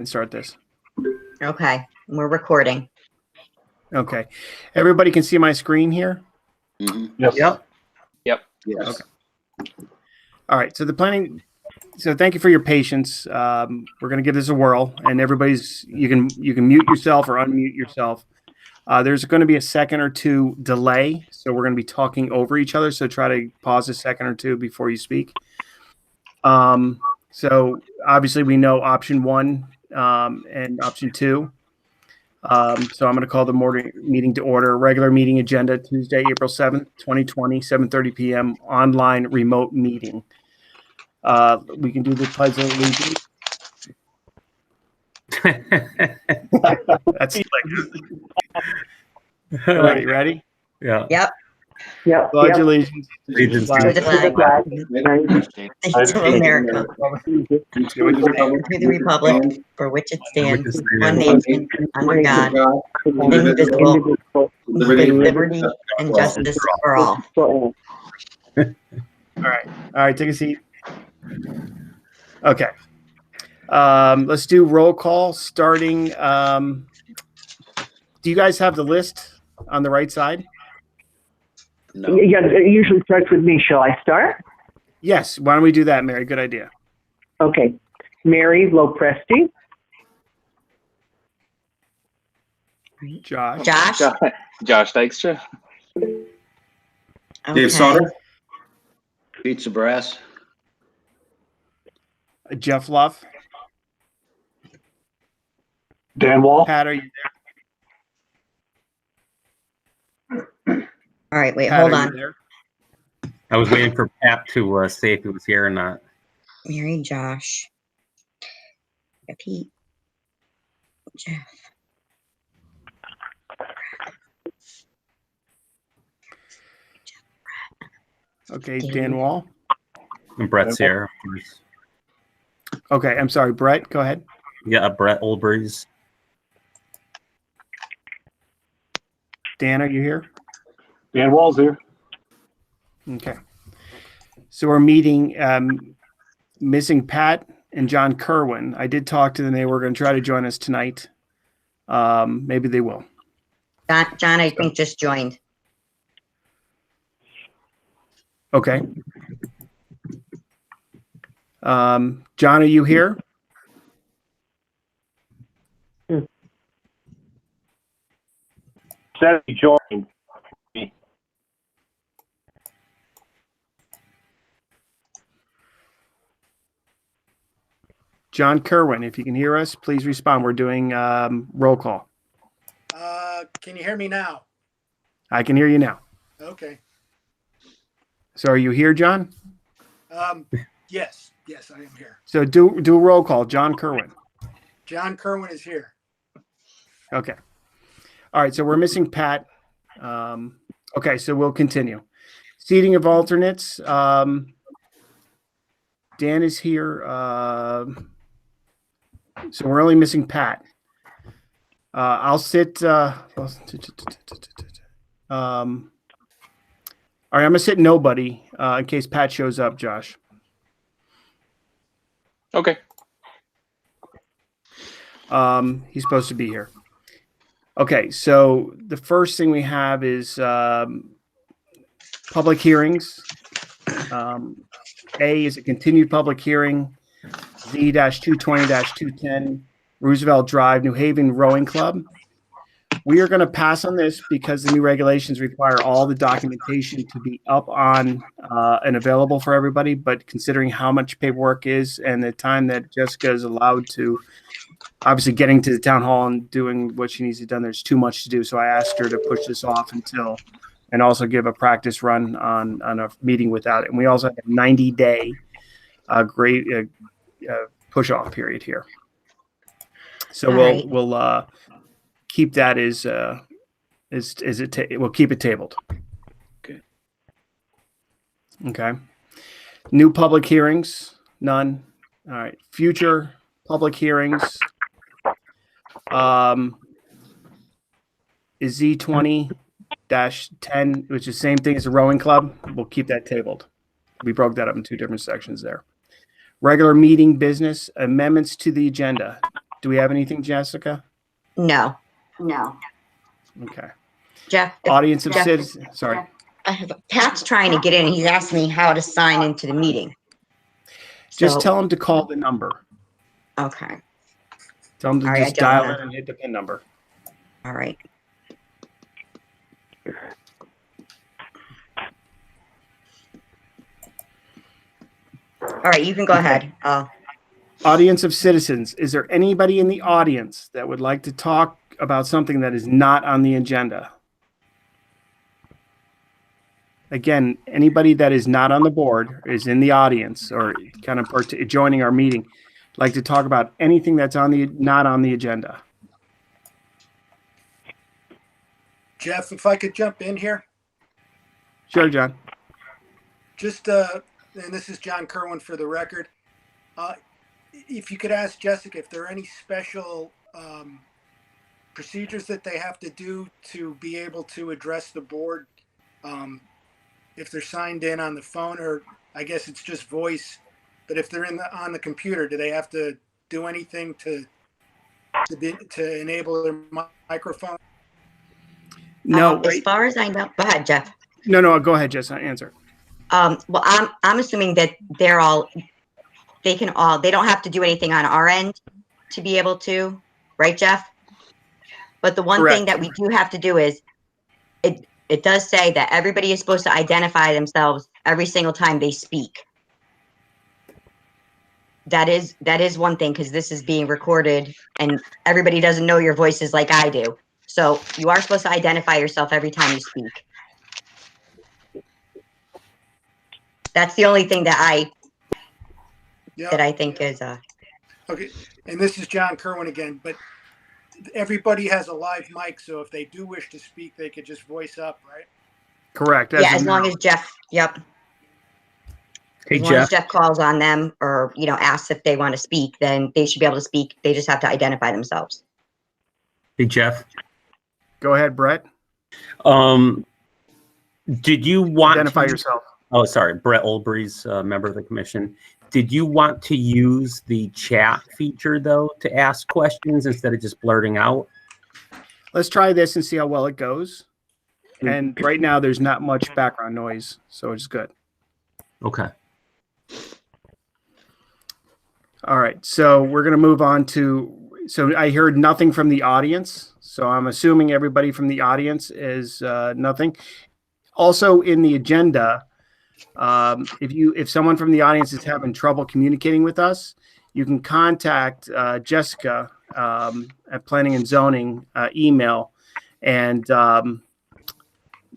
and start this. Okay, we're recording. Okay. Everybody can see my screen here? Mhm. Yes. Yep. Yes. Okay. All right. So thank you for your patience. We're going to give this a whirl, and you can mute yourself or unmute yourself. There's going to be a second or two delay, so we're going to be talking over each other. So try to pause a second or two before you speak. So obviously we know option 1 and option 2. So I'm going to call the morning meeting to order. Regular meeting agenda, Tuesday, April 7th, 2020, 7:30 p.m. online remote meeting. We can do the pledge of allegiance. That's like, ready? Yeah. Yep. Yep. Pledge allegiance Allegiance to To the flag Flag. States of America, to the republic for which it stands, one nation, under God, indivisible, with liberty and justice for all. All right, take a seat. Okay. Let's do roll call starting. Do you guys have the list on the right side? No. Yeah, it usually starts with me. Shall I start? Yes. Why don't we do that, Mary? Good idea. Okay. Mary Lopresti. Josh. Josh Dykstra. Okay. Sauter. Pizza Brass. Jeff Luff. Dan Wall. Pat, are you All right, wait, Pat, hold are you on. there? I was waiting for Pat to say if he was here or not. Mary, Josh, Pete, Jeff. Okay, Dan Wall. And Brett's here. Okay, I'm sorry, Brett. Go ahead. Yeah, Brett Oldbreeze. Dan, are you here? Dan Wall's here. Okay. So we're meeting, missing Pat and John Kerwin. I did talk to them. They were going to try to join us tonight. Maybe they will. John, I think, just joined. Okay. John, are you here? Said he joined. John Kerwin, if you can hear us, please respond. We're doing roll call. Can you hear me now? I can hear you now. Okay. So are you here, John? Yes, I am here. So do a roll call. John Kerwin. John Kerwin is here. Okay. All right. So we're missing Pat. Okay. So we'll continue. Seating of alternates. Dan is here. So we're only missing Pat. I'll sit. All right. I'm going to sit nobody in case Pat shows up, Josh. Okay. He's supposed to be here. Okay, so the first thing we have is public hearings. A is a continued public hearing, Z-220-210, Roosevelt Drive, New Haven Rowing Club. We are going to pass on this because the new regulations require all the documentation to be up on and available for everybody. But considering how much paperwork is and the time that Jessica is allowed to, obviously getting to the town hall and doing what she needs to do, there's too much to do. So I asked her to push this off until, and also give a practice run on a meeting without it. And we also have a 90-day great push off period here. So we'll keep that we'll keep it tabled. Okay. New public hearings, none. All right. Future public hearings is Z-20-10, which is the same thing as the rowing club. We'll keep that tabled. We broke that up in two different sections there. Regular meeting business, amendments to the agenda. Do we have anything, Jessica? No. Okay. Jeff, Audience of Jeff- citizens, sorry. Pat's trying to get in. He's asked me how to sign into the meeting. Just So- tell them to call the number. Okay. Tell them to All right, just I don't dial wanna- in and hit the PIN number. All right. All right, you can go ahead. Audience of citizens, is there anybody in the audience that would like to talk about something that is not on the agenda? Again, anybody that is not on the board, is in the audience or kind of joining our meeting, like to talk about anything that's not on the agenda. Jeff, if I could jump in here, Sure, John. just, and this is John Kerwin for the record. If you could ask Jessica if there are any special procedures that they have to do to be able to address the board, if they're signed in on the phone, or I guess it's just voice, but if they're on the computer, do they have to do anything to enable their microphone? No, As far as I know, go ahead, Jeff. no, go ahead, Jess, answer. Well, I'm assuming that they don't have to do anything on our end to be able to, right, Jeff? But the one thing Correct. that we do have to do is it does say that everybody is supposed to identify themselves every single time they speak. That is one thing, because this is being recorded and everybody doesn't know your voices like I do. So you are supposed to identify yourself every time you speak. That's the only thing that I think is Okay, and this is John Kerwin again, but everybody has a live mic, so if they do wish to speak, they could just voice up, right? Correct. as long as Jeff, yep. Hey, As long as Jeff. Jeff calls on them or, asks if they want to speak, then they should be able to speak. They just have to identify themselves. Hey, Jeff. Go ahead, Brett. Did you want Identify to, yourself. Oh, sorry, Brett Olbrys, member of the commission. Did you want to use the chat feature though to ask questions instead of just blurting out? Let's try this and see how well it goes. And right now, there's not much background noise, so it's good. Okay. All right, so we're going to move on to, so I heard nothing from the audience, so I'm assuming everybody from the audience is nothing. Also in the agenda, if someone from the audience is having trouble communicating with us, you can contact Jessica at Planning and Zoning email, and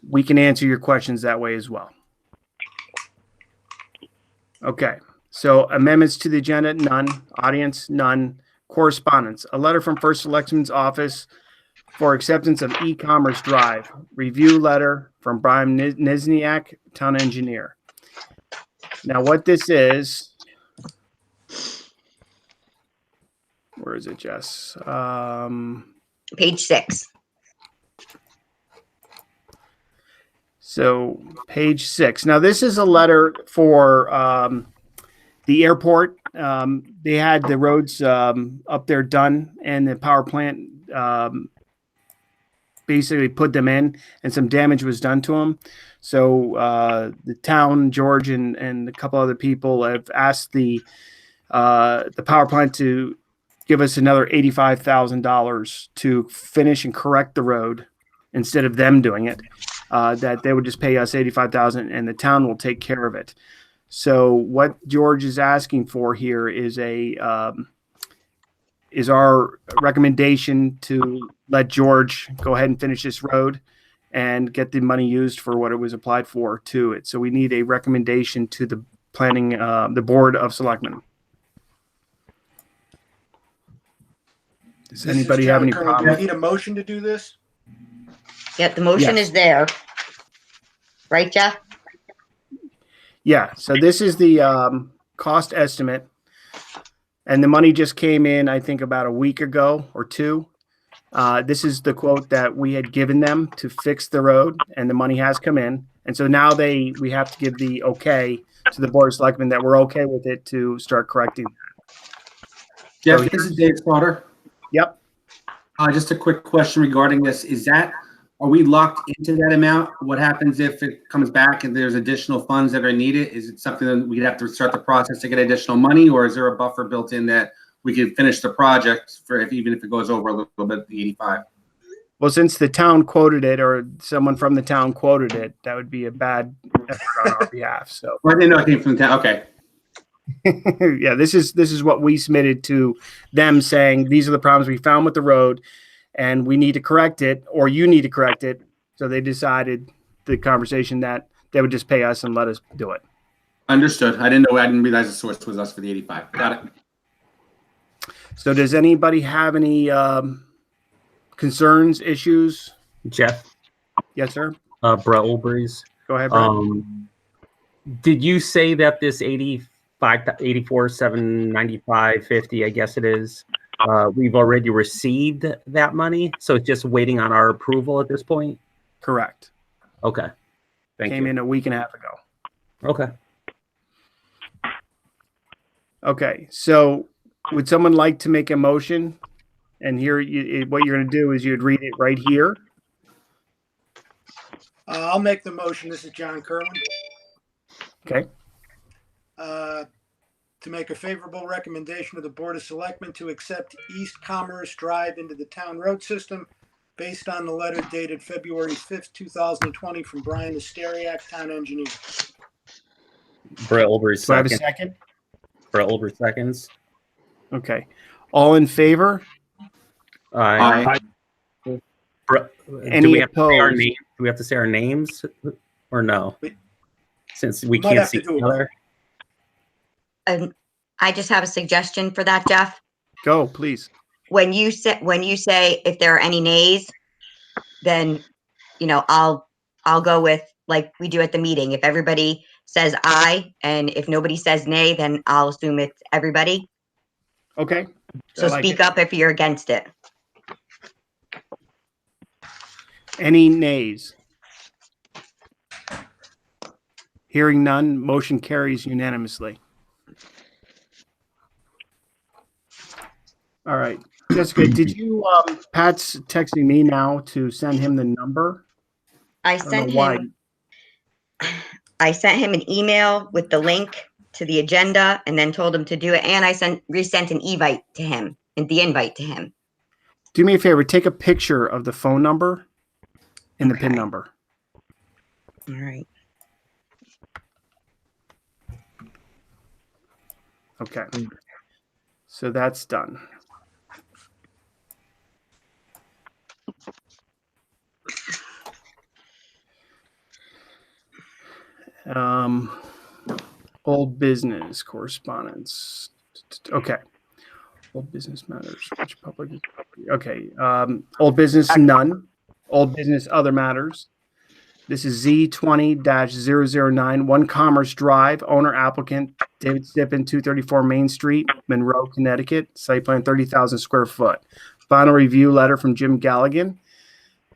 we can answer your questions that way as well. Okay, so amendments to the agenda, none. Audience, none. Correspondence, a letter from First Selectman's office for acceptance of e-commerce drive. Review letter from Brian Nizniak, town engineer. Now what this is, where is it, Jess? Page 6. So page 6. Now this is a letter for the airport. They had the roads up there done, and the power plant basically put them in, and some damage was done to them. So the town, George, and a couple other people have asked the power plant to give us another $85,000 to finish and correct the road instead of them doing it. That they would just pay us $85,000 and the town will take care of it. So what George is asking for here is is our recommendation to let George go ahead and finish this road and get the money used for what it was applied for to it. So we need a recommendation to the planning, the Board of Selectmen. Does anybody have any Do we problems? need a motion to do this? Yep, the motion Yes. is there. Right, Jeff? Yeah, so this is the cost estimate, and the money just came in, I think, about a week ago or two. This is the quote that we had given them to fix the road, and the money has come in. And so now we have to give the okay to the Board of Selectmen that we're okay with it to start correcting. Jeff, this is Dave Slaughter. Yep. Just a quick question regarding this. Are we locked into that amount? What happens if it comes back and there's additional funds that are needed? Is it something that we'd have to start the process to get additional money, or is there a buffer built in that we could finish the project for even if it goes over a little bit, the 85? Well, since the town quoted it, or someone from the town quoted it, that would be a bad effort on our behalf. So, Well, I didn't know it came from the town. Okay. yeah, this is what we submitted to them, saying these are the problems we found with the road, and we need to correct it, or you need to correct it. So they decided the conversation that they would just pay us and let us do it. Understood. I didn't realize the source was us for the 85. Got it. So does anybody have any concerns, issues? Jeff, Yes, sir. Brett Olbreeze. Go ahead, Brett. Did you say that this 84, 795, 50, I guess it is, we've already received that money, so it's just waiting on our approval at this point? Correct. Okay. Came in a week and a half ago. Okay. Okay, so would someone like to make a motion? And here, what you're going to do is you'd read it right here. I'll make the motion. This is John Kerwin. Okay. To make a favorable recommendation of the Board of Selectmen to accept East Commerce Drive into the town road system based on the letter dated February 5th, 2020 from Brian Asteriak, town engineer. Brett Olbreeze, Do I have a second. second? Brett Olbreeze, seconds. Okay. All in favor? Aye. Any opposed? Do we have to say our names or no? Since we Might can't have see to do each it. other. I just have a suggestion for that, Jeff. Go, please. When you say if there are any nays, then, I'll go with like we do at the meeting. If everybody says aye, and if nobody says nay, then I'll assume it's everybody. Okay. So I like speak it. up if you're against it. Any nays? Hearing none, motion carries unanimously. All right. Jessica, did you, Pat's texting me now to send him the number? I don't sent know why. him an email with the link to the agenda and then told him to do it. And I resent an invite to him and the invite to him. Do me a favor, take a picture of the phone number and the PIN Okay. number. All right. Okay. So that's done. Old business correspondence. Okay. Old business matters. Which public? Okay. Old business, none. Old business, other matters. This is Z20-009, One Commerce Drive, owner applicant David Stippen, 234 Main Street, Monroe, Connecticut. Site plan 30,000 square foot. Final review letter from Jim Galligan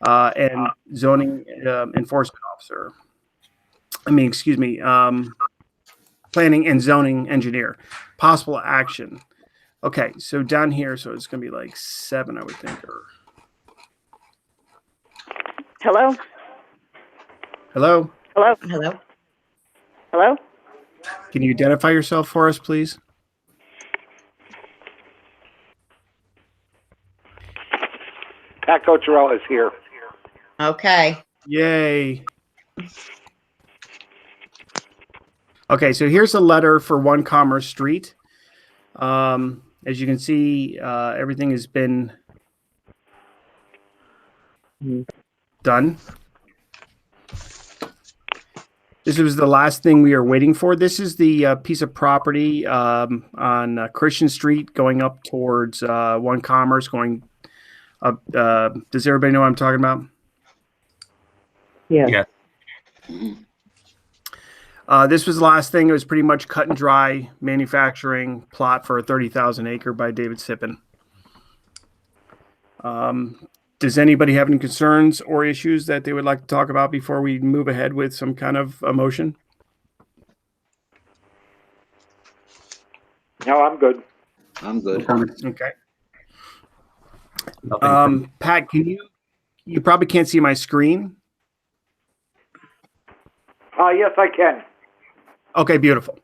and zoning enforcement officer. Planning and zoning engineer. Possible action. Okay, so down here, so it's going to be like 7, I would think. Hello? Hello? Hello? Hello. Hello? Can you identify yourself for us, please? Pat Cocherella is here. Okay. Yay. Okay, so here's a letter for One Commerce Street. As you can see, everything has been done. This was the last thing we are waiting for. This is the piece of property on Christian Street going up towards One Commerce, going up. Does everybody know what I'm talking about? Yeah. Yeah. This was the last thing. It was pretty much cut and dry manufacturing plot for a 30,000 acre by David Stippen. Does anybody have any concerns or issues that they would like to talk about before we move ahead with some kind of a motion? No, I'm good. I'm good. Okay. Nothing from, Pat, you probably can't see my screen. Yes, I can. Okay, beautiful.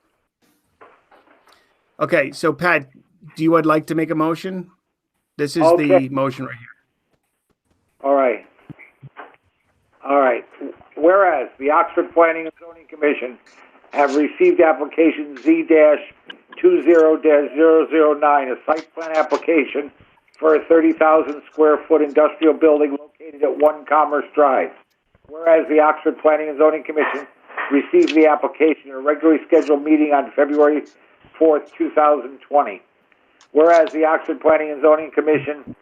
Okay, so Pat, do you would like to make a motion? This is Okay. the motion right here. All right. All right. Whereas the Oxford Planning and Zoning Commission have received application Z-20-009, a site plan application for a 30,000 square foot industrial building located at 1 Commerce Drive. Whereas the Oxford Planning and Zoning Commission received the application at a regularly scheduled meeting on February 4th, 2020. Whereas the Oxford Planning and Zoning Commission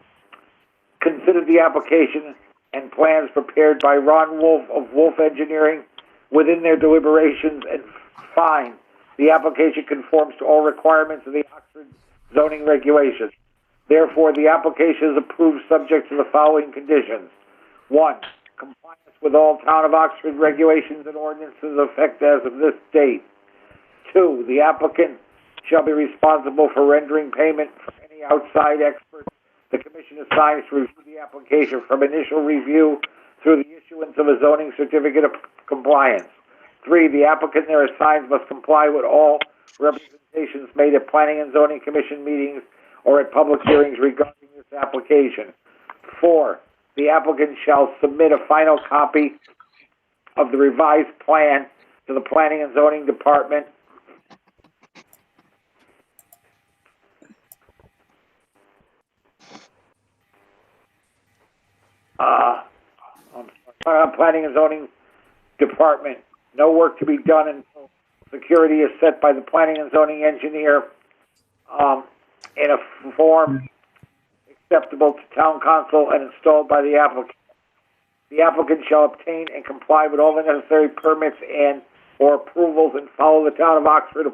considered the application and plans prepared by Ron Wolf of Wolf Engineering within their deliberations and find the application conforms to all requirements of the Oxford zoning regulations. Therefore, the application is approved subject to the following conditions. 1. Compliance with all Town of Oxford regulations and ordinances in effect as of this date. 2. The applicant shall be responsible for rendering payment for any outside expert the Commission assigns to review the application from initial review through the issuance of a zoning certificate of compliance. 3. The applicant there assigns must comply with all representations made at Planning and Zoning Commission meetings or at public hearings regarding this application. 4. The applicant shall submit a final copy of the revised plan to the Planning and Zoning Department Planning and Zoning Department. No work to be done until security is set by the Planning and Zoning Engineer in a form acceptable to Town Council and installed by the applicant. The applicant shall obtain and comply with all the necessary permits and or approvals and follow the Town of Oxford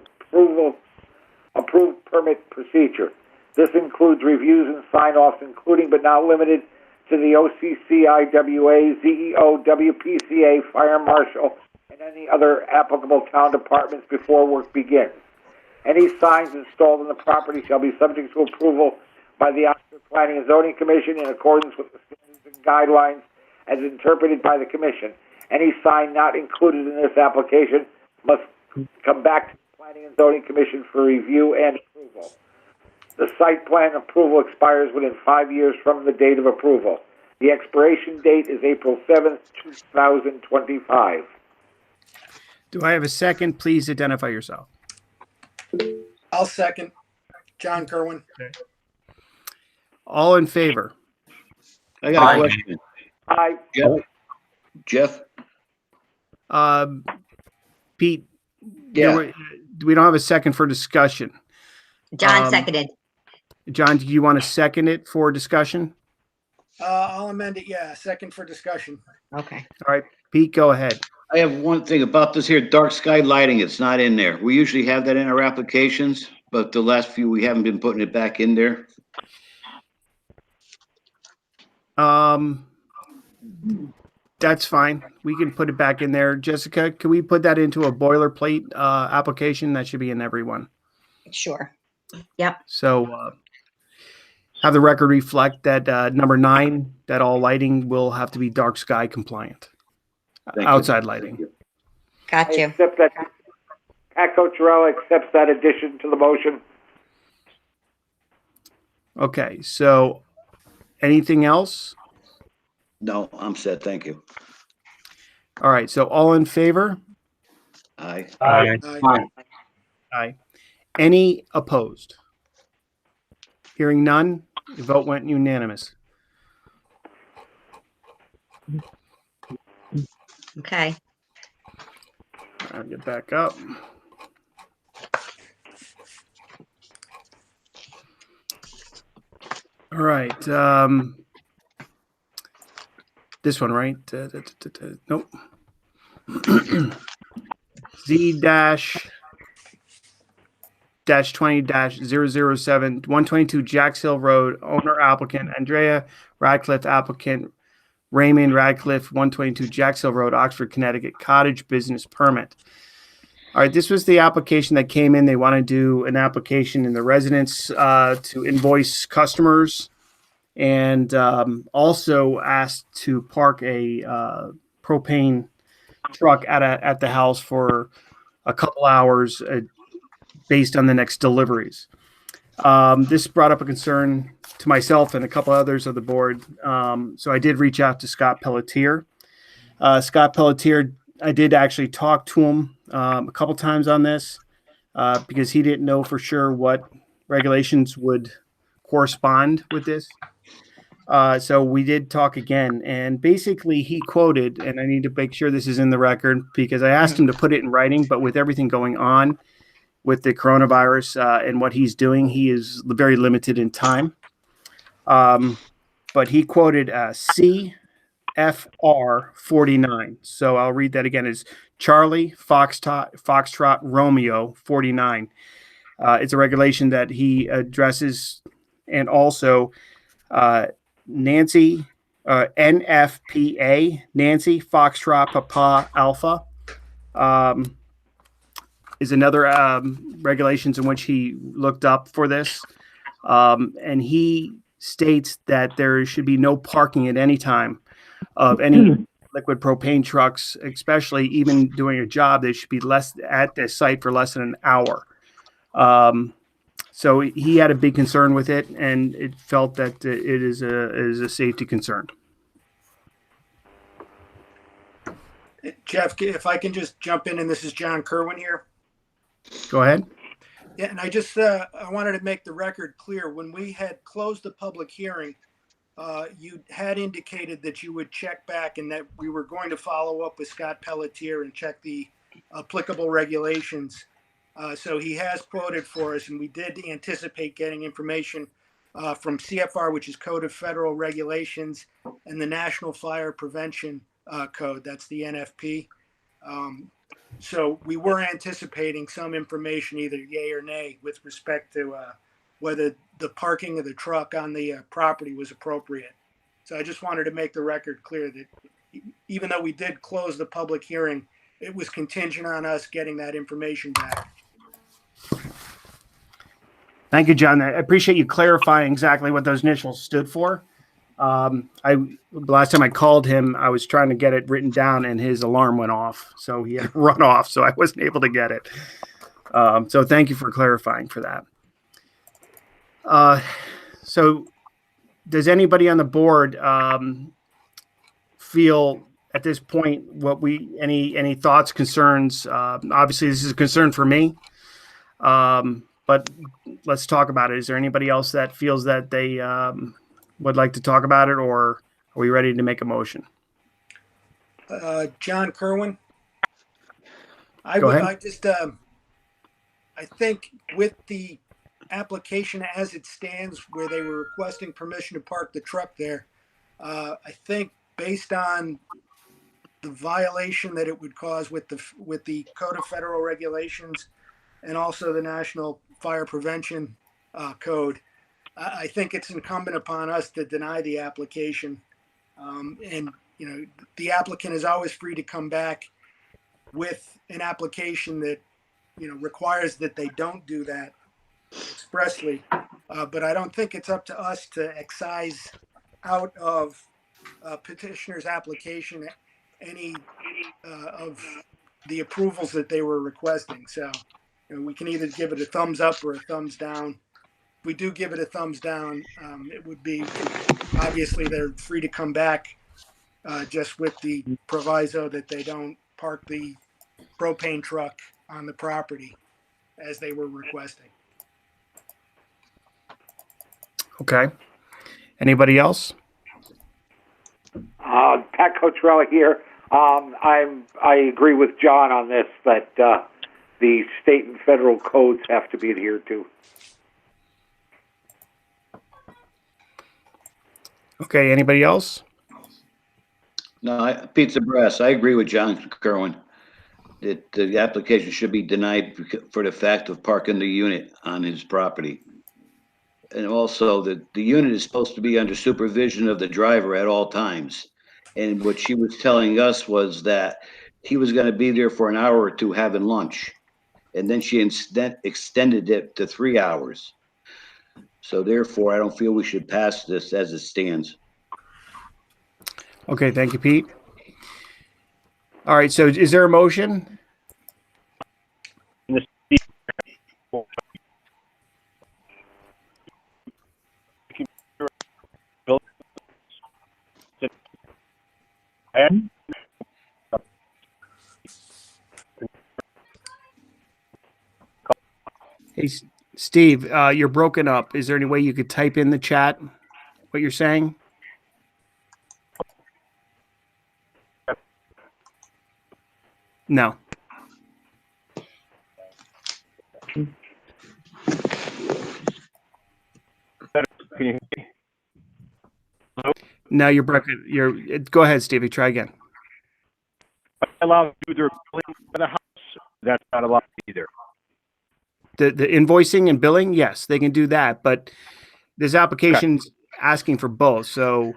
approved permit procedure. This includes reviews and sign-offs, including but not limited to the OCC, IWA, ZEO, WPCA, Fire Marshal, and any other applicable town departments before work begins. Any signs installed on the property shall be subject to approval by the Oxford Planning and Zoning Commission in accordance with the standards and guidelines as interpreted by the Commission. Any sign not included in this application must come back to the Planning and Zoning Commission for review and approval. The site plan approval expires within 5 years from the date of approval. The expiration date is April 7th, 2025. Do I have a second? Please identify yourself. I'll second. John Kerwin. All in favor? I got a question. Aye. Jeff? Pete, Yeah. we don't have a second for discussion. John seconded. John, do you want to second it for discussion? I'll amend it. Yeah, second for discussion. Okay. All right, Pete, go ahead. I have one thing about this here, dark sky lighting, it's not in there. We usually have that in our applications, but the last few, we haven't been putting it back in there. That's fine. We can put it back in there. Jessica, can we put that into a boilerplate application? That should be in every one. Sure. Yep. So have the record reflect that number 9, that all lighting will have to be dark sky compliant. Thank you. Outside lighting. Got you. Accept that. Pat Cocherella accepts that addition to the motion. Okay, so anything else? No, I'm set, thank you. All right, so all in favor? Aye. Aye. Aye. Any opposed? Hearing none, the vote went unanimous. Okay. I'll get back up. All right. This one, right? Nope. Z-20-007, 122 Jacks Hill Road, owner applicant Andrea Radcliffe, applicant Raymond Radcliffe, 122 Jacks Hill Road, Oxford, Connecticut, cottage business permit. All right, this was the application that came in. They want to do an application in the residence to invoice customers and also asked to park a propane truck at the house for a couple hours based on the next deliveries. This brought up a concern to myself and a couple others of the board. So I did reach out to Scott Pelletier. Scott Pelletier, I did actually talk to him a couple times on this because he didn't know for sure what regulations would correspond with this. So we did talk again, and basically he quoted, and I need to make sure this is in the record because I asked him to put it in writing, but with everything going on with the coronavirus and what he's doing, he is very limited in time. But he quoted CFR 49. So I'll read that again. Is Charlie Foxtrot Romeo 49. It's a regulation that he addresses, and also Nancy NFPA Nancy Foxtrot Papa Alpha. Is another regulations in which he looked up for this. And he states that there should be no parking at any time of any liquid propane trucks, especially even doing a job. They should be less at the site for less than an hour. So he had a big concern with it, and it felt that it is a safety concern. Jeff, if I can just jump in, and this is John Kerwin here. Go ahead. Yeah, and I just I wanted to make the record clear. When we had closed the public hearing, you had indicated that you would check back and that we were going to follow up with Scott Pelletier and check the applicable regulations. So he has quoted for us, and we did anticipate getting information from CFR, which is Code of Federal Regulations, and the National Fire Prevention Code. That's the NFP. So we were anticipating some information, either yay or nay, with respect to whether the parking of the truck on the property was appropriate. So I just wanted to make the record clear that even though we did close the public hearing, it was contingent on us getting that information back. Thank you, John. I appreciate you clarifying exactly what those initials stood for. Last time I called him, I was trying to get it written down, and his alarm went off, so he had to run off, so I wasn't able to get it. So thank you for clarifying for that. So does anybody on the board feel at this point any thoughts, concerns? Obviously, this is a concern for me, but let's talk about it. Is there anybody else that feels that they would like to talk about it, or are we ready to make a motion? John Kerwin. Go ahead. I think with the application as it stands, where they were requesting permission to park the truck there, I think based on the violation that it would cause with the Code of Federal Regulations and also the National Fire Prevention Code, I think it's incumbent upon us to deny the application. And, the applicant is always free to come back with an application that, requires that they don't do that expressly. But I don't think it's up to us to excise out of petitioner's application any of the approvals that they were requesting. So we can either give it a thumbs up or a thumbs down. If we do give it a thumbs down, it would be, obviously they're free to come back just with the proviso that they don't park the propane truck on the property as they were requesting. Okay. Anybody else? Pat Cotrella here. I agree with John on this, that the state and federal codes have to be adhered to. Okay. Anybody else? No, Pizza Brass, I agree with John Kerwin that the application should be denied for the fact of parking the unit on his property. And also that the unit is supposed to be under supervision of the driver at all times. And what she was telling us was that he was going to be there for an hour or two having lunch. And then she extended it to 3 hours. So therefore, I don't feel we should pass this as it stands. Okay, thank you, Pete. All right, so is there a motion? Hey, Steve, you're broken up. Is there any way you could type in the chat what you're saying? No. Can you hear me? No, you're broken. Go ahead, Stevie. Try again. Allowed to do their billing for the house? That's not allowed either. The invoicing and billing, yes, they can do that, but this application's asking for both. So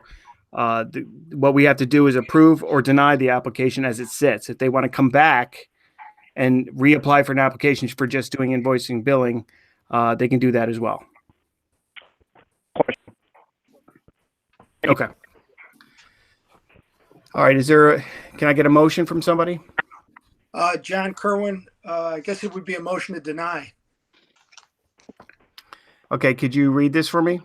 what we have to do is approve or deny the application as it sits. If they want to come back and reapply for an application for just doing invoicing and billing, they can do that as well. Okay. All right. Can I get a motion from somebody? John Kerwin, I guess it would be a motion to deny. Okay. Could you read this for me?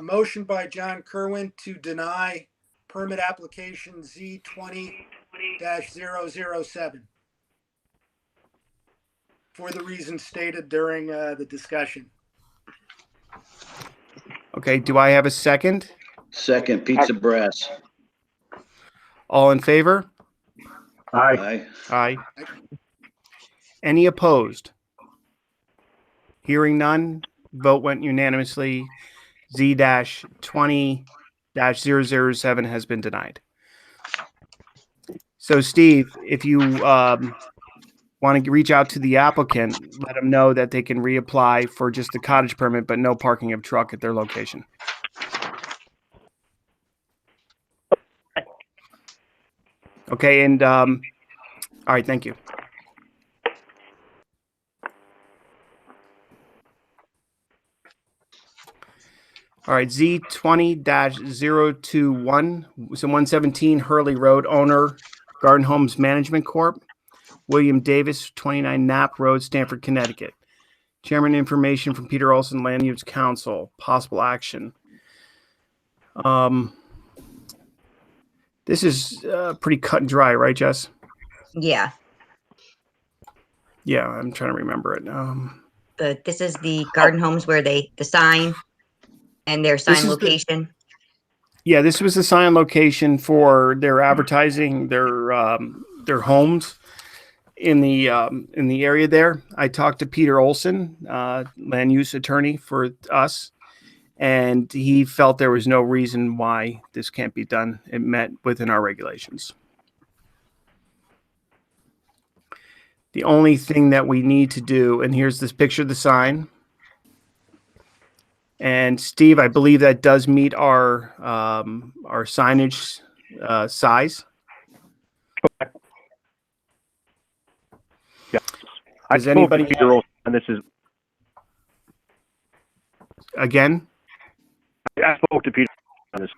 Motion by John Kerwin to deny permit application Z20-007 for the reasons stated during the discussion. Okay. Do I have a second? Second, Pizza Brass. All in favor? Aye. Aye. Any opposed? Hearing none, vote went unanimously. Z-20-007 has been denied. So, Steve, if you want to reach out to the applicant, let them know that they can reapply for just the cottage permit, but no parking of truck at their location. Okay, and all right, thank you. All right, Z20-021, so 117 Hurley Road, owner, Garden Homes Management Corp., William Davis, 29 Knapp Road, Stamford, Connecticut. Chairman, information from Peter Olson, Land Use Council, possible action. This is pretty cut and dry, right, Jess? Yeah, Yeah, I'm trying to remember it. this is the garden homes where the sign and their This sign is the- location. Yeah, this was the sign location for their advertising their homes in the area there. I talked to Peter Olson, land use attorney for us, and he felt there was no reason why this can't be done. It met within our regulations. The only thing that we need to do, and here's this picture of the sign. And Steve, I believe that does meet our signage size. Yeah. Does anybody Peter Olson, and this is again? I spoke to Peter on this.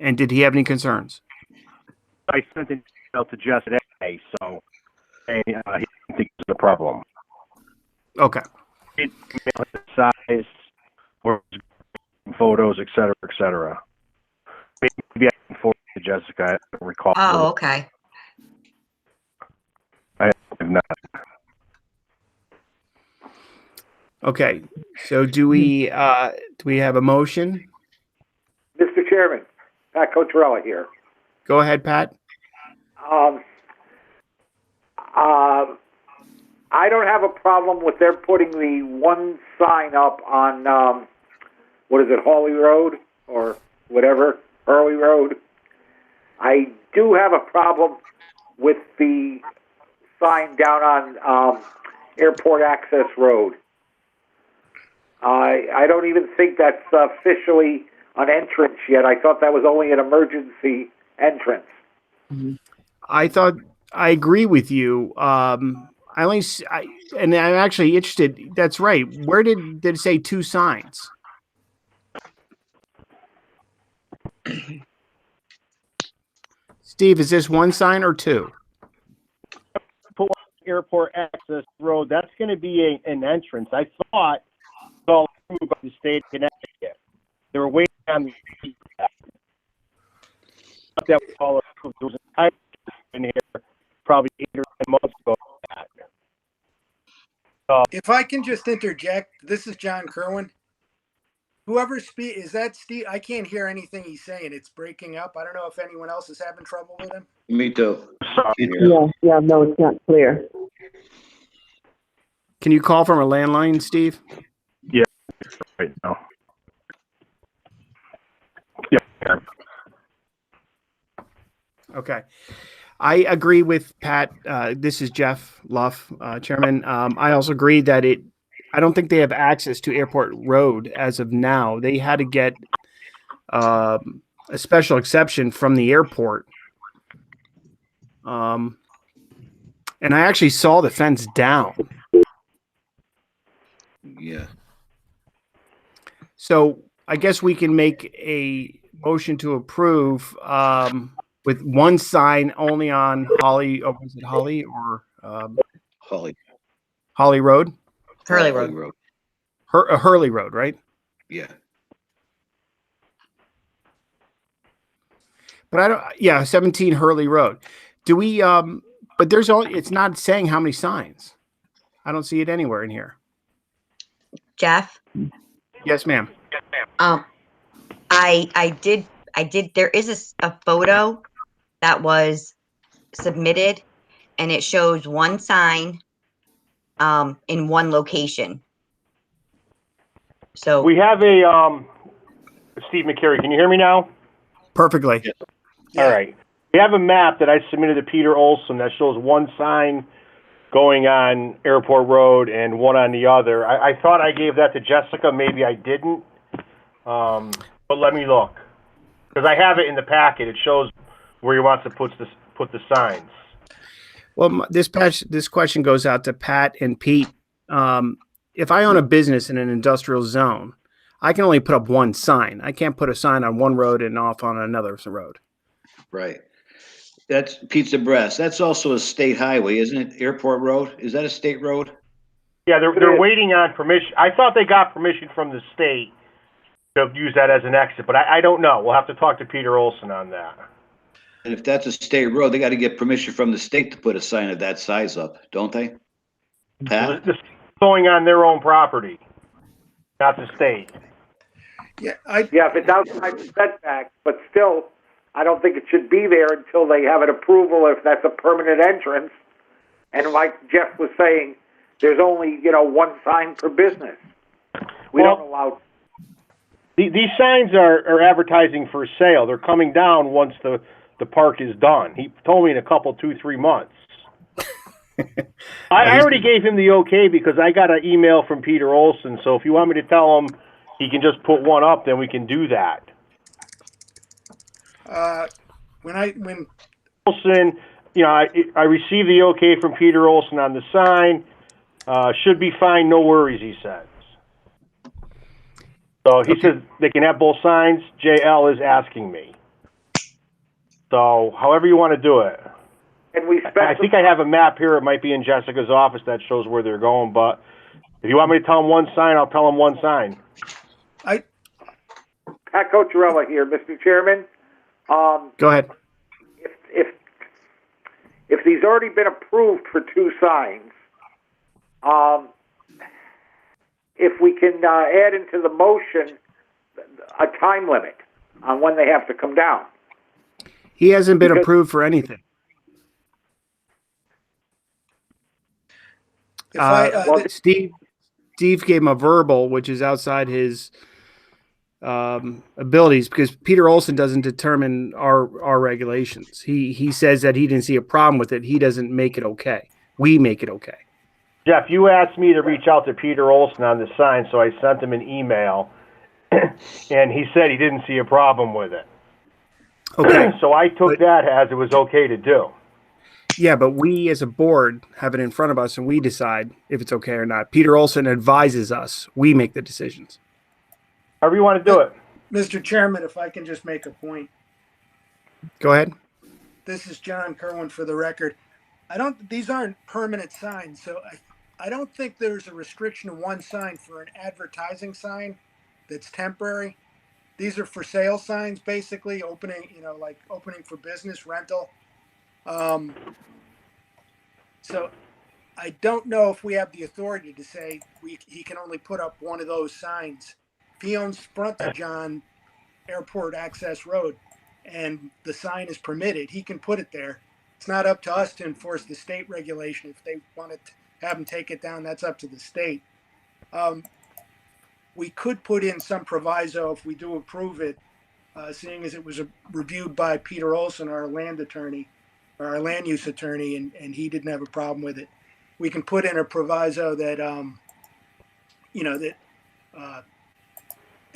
And did he have any concerns? I sent an email to Jess today, so he didn't think it was a problem. Okay. He emailed the size, or photos, etc., etc. Maybe I can forward to Jessica. I don't recall. Oh, okay. I have not. Okay. So do we have a motion? Mr. Chairman, Pat Cotarella here. Go ahead, Pat. I don't have a problem with their putting the one sign up on, what is it, Hawley Road or whatever, Hurley Road. I do have a problem with the sign down on Airport Access Road. I don't even think that's officially an entrance yet. I thought that was only an emergency entrance. I agree with you. and I'm actually interested. That's right. Where did it say 2 signs? Steve, is this 1 sign or 2? Airport access road, that's going to be an entrance. I thought it was all approved by the state of Connecticut. They were waiting on the that was all approved. There was a time in here probably 8 or 10 months ago. If I can just interject, this is John Kerwin. Whoever is that Steve? I can't hear anything he's saying. It's breaking up. I don't know if anyone else is having trouble with him. Me too. Yeah, no, it's not clear. Can you call from a landline, Steve? Yeah, right now. Yeah. Okay. I agree with Pat. This is Jeff Luff, Chairman. I also agree that I don't think they have access to Airport Road as of now. They had to get a special exception from the airport. And I actually saw the fence down. Yeah. So I guess we can make a motion to approve with 1 sign only on Holly. Oh, was it Holly or Holly Road? Hurley Road. Hurley Road, right? Yeah. But I don't. Yeah, 17 Hurley Road. Do we? But there's only. It's not saying how many signs. I don't see it anywhere in here. Jeff? Yes, ma'am. I did, there is a photo that was submitted and it shows 1 sign, in 1 location. So We have Steve McCary, can you hear me now? Perfectly. Yeah. All right. We have a map that I submitted to Peter Olson that shows 1 sign going on Airport Road and 1 on the other. I thought I gave that to Jessica. Maybe I didn't. But let me look. Because I have it in the packet. It shows where he wants to put the signs. Well, this question goes out to Pat and Pete. If I own a business in an industrial zone, I can only put up 1 sign. I can't put a sign on one road and off on another road. Right. That's Pizza Breast. That's also a state highway, isn't it? Airport Road. Is that a state road? Yeah, they're waiting on permission. I thought they got permission from the state to use that as an exit, but I don't know. We'll have to talk to Peter Olson on that. And if that's a state road, they got to get permission from the state to put a sign of that size up, don't they? Pat? This is going on their own property, not the state. Yeah, Yeah, if it's outside the setback, but still, I don't think it should be there until they have an approval if that's a permanent entrance. And like Jeff was saying, there's only, 1 sign per business. We don't allow. These signs are advertising for sale. They're coming down once the park is done. He told me in a couple, 2-3 months. I already gave him the okay because I got an email from Peter Olson. So if you want me to tell him he can just put 1 up, then we can do that. when Olson, I received the okay from Peter Olson on the sign. Should be fine, no worries, he says. So he says they can have both signs. JL is asking me. So however you want to do it. And we I think I have a map here. It might be in Jessica's office that shows where they're going. But if you want me to tell them 1 sign, I'll tell them 1 sign. Pat Cocherella here, Mr. Chairman. Go ahead. If these already been approved for 2 signs, if we can add into the motion a time limit on when they have to come down. He hasn't been approved for anything. Steve gave him a verbal, which is outside his abilities, because Peter Olson doesn't determine our regulations. He says that he didn't see a problem with it. He doesn't make it okay. We make it okay. Jeff, you asked me to reach out to Peter Olson on the sign, so I sent him an email, and he said he didn't see a problem with it. Okay. So I took that as it was okay to do. Yeah, but we as a board have it in front of us and we decide if it's okay or not. Peter Olson advises us. We make the decisions. However you want to do it. Mr. Chairman, if I can just make a point. Go ahead. This is John Kerwin for the record. These aren't permanent signs, so I don't think there's a restriction of one sign for an advertising sign that's temporary. These are for sale signs, basically opening, like opening for business, rental. So I don't know if we have the authority to say he can only put up one of those signs. If he owns frontage on Airport Access Road and the sign is permitted, he can put it there. It's not up to us to enforce the state regulation. If they want to have him take it down, that's up to the state. We could put in some proviso if we do approve it, seeing as it was reviewed by Peter Olson, our land attorney, or our land use attorney, and he didn't have a problem with it. We can put in a proviso that,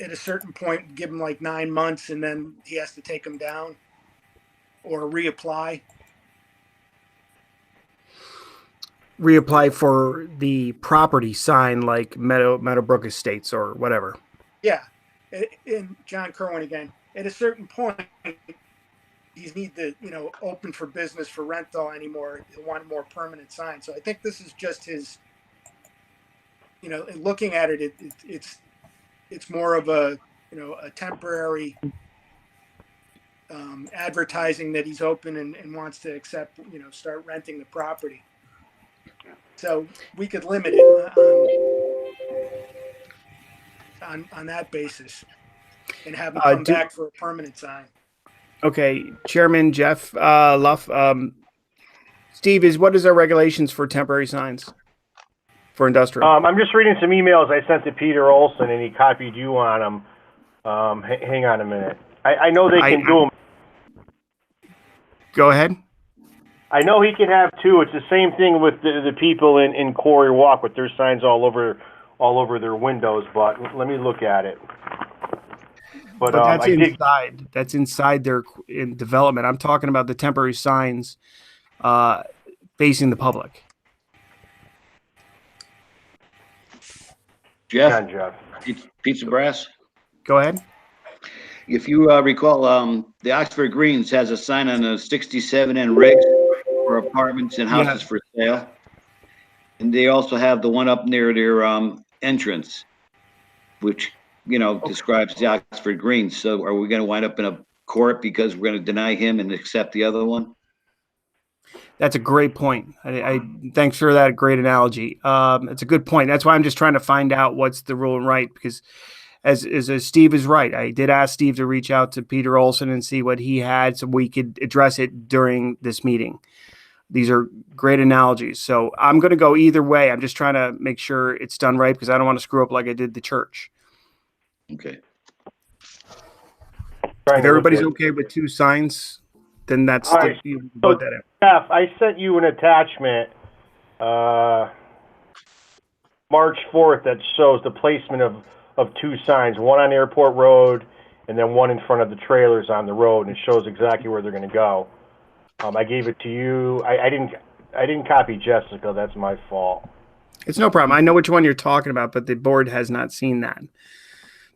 at a certain point, give him like 9 months and then he has to take them down or reapply. Reapply for the property sign like Meadowbrook Estates or whatever. Yeah. And John Kerwin again, at a certain point, he's need to, open for business for rental anymore. He'll want a more permanent sign. So I think this is just his, looking at it, it's more of a temporary advertising that he's open and wants to accept, start renting the property. So we could limit it on that basis and have him come back for a permanent sign. Okay, Chairman Jeff Luff. Steve, what is our regulations for temporary signs for industrial? I'm just reading some emails I sent to Peter Olson, and he copied you on them. Hang on a minute. I know they can do them. Go ahead. I know he can have two. It's the same thing with the people in Quarry Walk with their signs all over their windows. But let me look at it. But that's inside. That's inside their development. I'm talking about the temporary signs facing the public. Jeff. Pizza Brass. Go ahead. If you recall, the Oxford Greens has a sign on the 67 and Riggs for apartments and houses for sale. And they also have the one up near their entrance, which, describes the Oxford Greens. So are we going to wind up in a court because we're going to deny him and accept the other one? That's a great point. I thanks for that great analogy. It's a good point. That's why I'm just trying to find out what's the rule and right, because as Steve is right, I did ask Steve to reach out to Peter Olson and see what he had so we could address it during this meeting. These are great analogies. So I'm going to go either way. I'm just trying to make sure it's done right because I don't want to screw up like I did the church. Okay. If everybody's okay with two signs, then that's right. vote that out. Jeff, I sent you an attachment March 4th that shows the placement of two signs, one on Airport Road and then one in front of the trailers on the road, and it shows exactly where they're going to go. I gave it to you. I didn't copy Jessica. That's my fault. It's no problem. I know which one you're talking about, but the board has not seen that.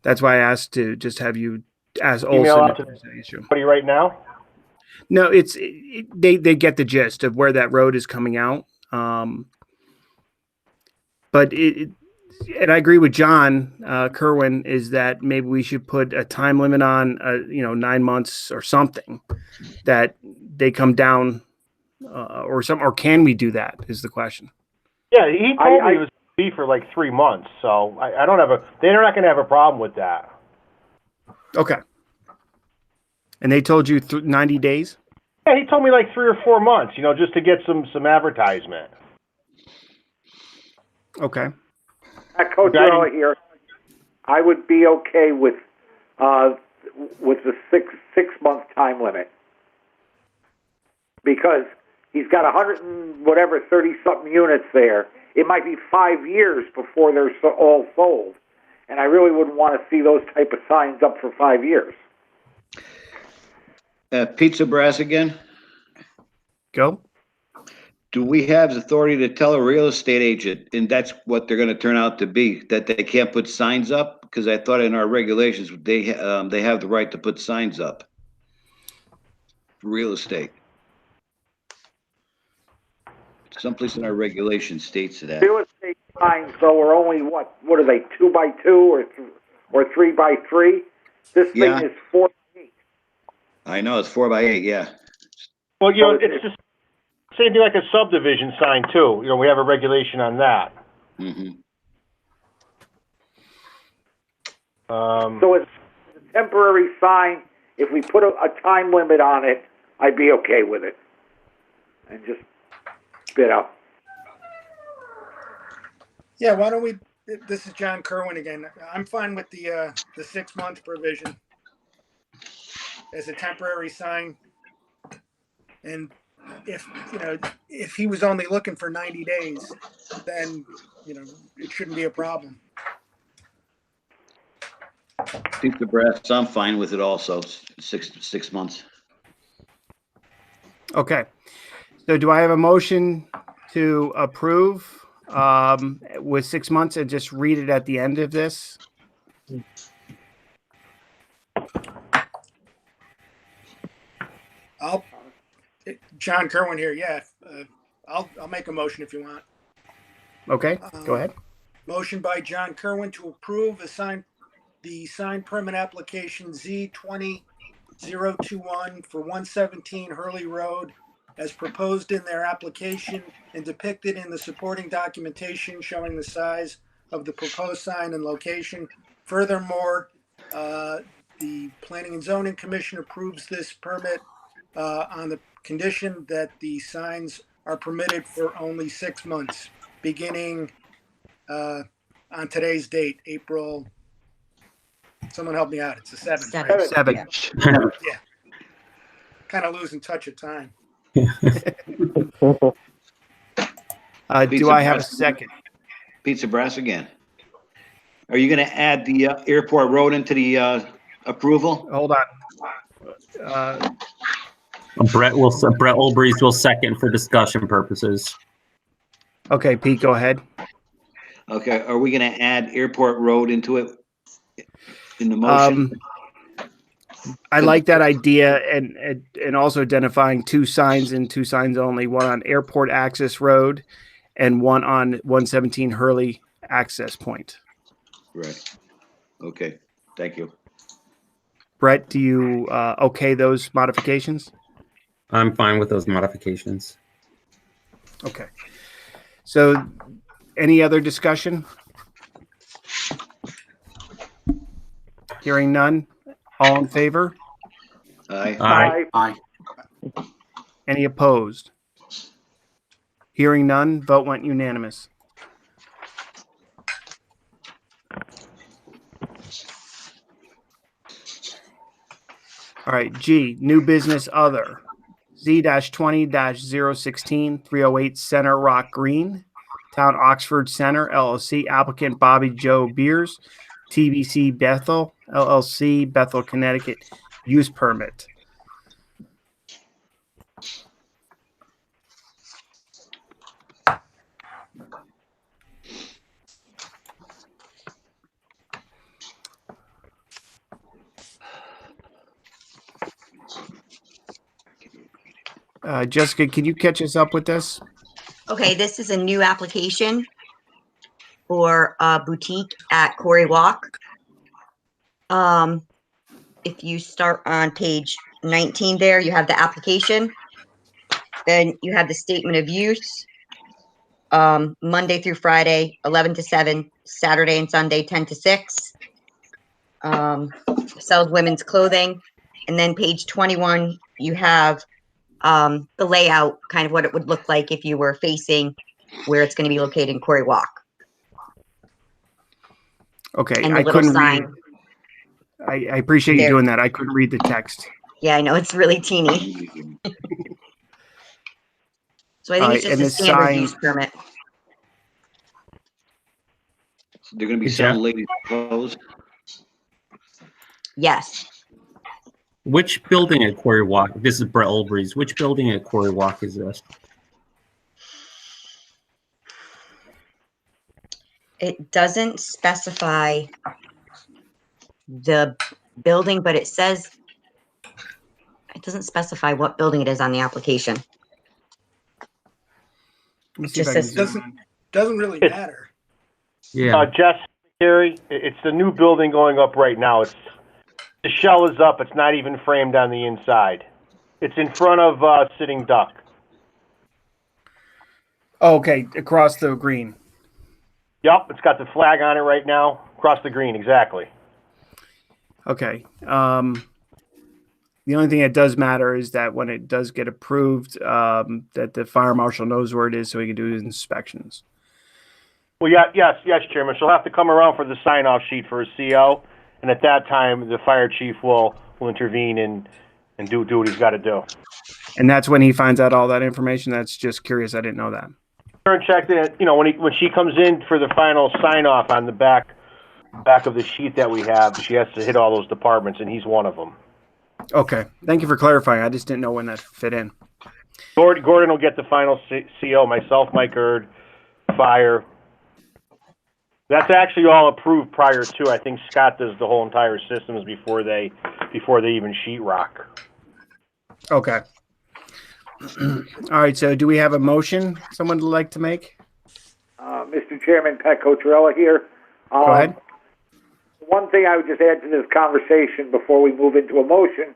That's why I asked to just have you ask Olson. Email out to somebody right now? No, they get the gist of where that road is coming out. But and I agree with John Kerwin is that maybe we should put a time limit on 9 months or something that they come down or can we do that is the question. Yeah, he told me it was be for like 3 months, so I don't they're not going to have a problem with that. Okay. And they told you 90 days? Yeah, he told me like 3 or 4 months, just to get some advertisement. Okay. Coach Earl here. I would be okay with the 6 month time limit because he's got 30 something units there. It might be 5 years before they're all sold, and I really wouldn't want to see those type of signs up for 5 years. Pizza Brass again. Go. Do we have the authority to tell a real estate agent, and that's what they're gonna turn out to be, that they can't put signs up? Because I thought in our regulations, they have the right to put signs up. Real estate. Someplace in our regulation states that. Real estate signs, though, are only what are they, 2 by 2 or 3 by 3? This Yeah. thing is 4 by 8. I know, it's 4 by 8, yeah. Well, you know, it's just same thing like a subdivision sign too. You know, we have a regulation on that. Mm-hmm. So it's a temporary sign. If we put a time limit on it, I'd be okay with it. And just spit out. Yeah, why don't we, this is John Kerwin again. I'm fine with the 6-month provision as a temporary sign. And if he was only looking for 90 days, then, it shouldn't be a problem. Pizza Brass, I'm fine with it also, 6 months. Okay. So do I have a motion to approve with 6 months and just read it at the end of this? John Kerwin here. Yeah. I'll make a motion if you want. Okay, go ahead. Motion by John Kerwin to approve the signed permit application Z20021 for 117 Hurley Road as proposed in their application and depicted in the supporting documentation showing the size of the proposed sign and location. Furthermore, the Planning and Zoning Commission approves this permit on the condition that the signs are permitted for only 6 months, beginning on today's date, April. Someone help me out. It's the 7th. Right? 7. Yeah. Kind of losing touch of time. Do I have a second? Pizza Brass again. Are you going to add the airport road into the approval? Hold on. Brett Olbreeze will second for discussion purposes. Okay, Pete, go ahead. Okay, are we going to add airport road into it in the motion? I like that idea, and also identifying 2 signs and 2 signs only, one on Airport Access Road and one on 117 Hurley Access Point. Right. Okay, thank you. Brett, do you okay those modifications? I'm fine with those modifications. Okay. So any other discussion? Hearing none. All in favor? Aye. Aye. Aye. Any opposed? Hearing none. Vote went unanimous. All right, G, new business other. Z-20-016 308 Center Rock Green, Town Oxford Center, LLC, applicant Bobby Joe Beers, TBC Bethel, LLC, Bethel, Connecticut, use permit. Jessica, can you catch us up with this? Okay, this is a new application for a boutique at Quarry Walk. If you start on page 19 there, you have the application. Then you have the statement of use. Monday through Friday, 11 to 7, Saturday and Sunday, 10 to 6. Sells women's clothing. And then page 21, you have the layout, kind of what it would look like if you were facing where it's going to be located in Quarry Walk. Okay, And the I little couldn't sign. read. I appreciate you There. doing that. I couldn't read the text. Yeah, I know, it's really teeny. So I think it's just and a the standard sign- use permit. They're going to be Jeff? selling ladies' clothes. Yes. Which building at Quarry Walk? This is Brett Olbreeze. Which building at Quarry Walk is this? It doesn't specify the building, but it doesn't specify what building it is on the application. Let me It see if just I can says- zoom Doesn't in. doesn't really matter. Yeah. Jess, Terry, it's the new building going up right now. The shell is up. It's not even framed on the inside. It's in front of Sitting Duck. Oh, okay, across the green. Yep, it's got the flag on it right now. Across the green, exactly. Okay. The only thing that does matter is that when it does get approved, that the fire marshal knows where it is so he can do his inspections. Well, yes, Chairman. She'll have to come around for the sign-off sheet for a CO, and at that time, the fire chief will intervene and do what he's got to do. And that's when he finds out all that information. That's just curious. I didn't know that. And check that, when she comes in for the final sign-off on the back of the sheet that we have, she has to hit all those departments, and he's one of them. Okay. Thank you for clarifying. I just didn't know when that fit in. Gordon will get the final CO. Myself, Mike Erd, fire. That's actually all approved prior to. I think Scott does the whole entire systems before they even sheetrock. Okay. All right. So do we have a motion someone would like to make? Mr. Chairman, Pat Cotrella here. Go ahead. One thing I would just add to this conversation before we move into a motion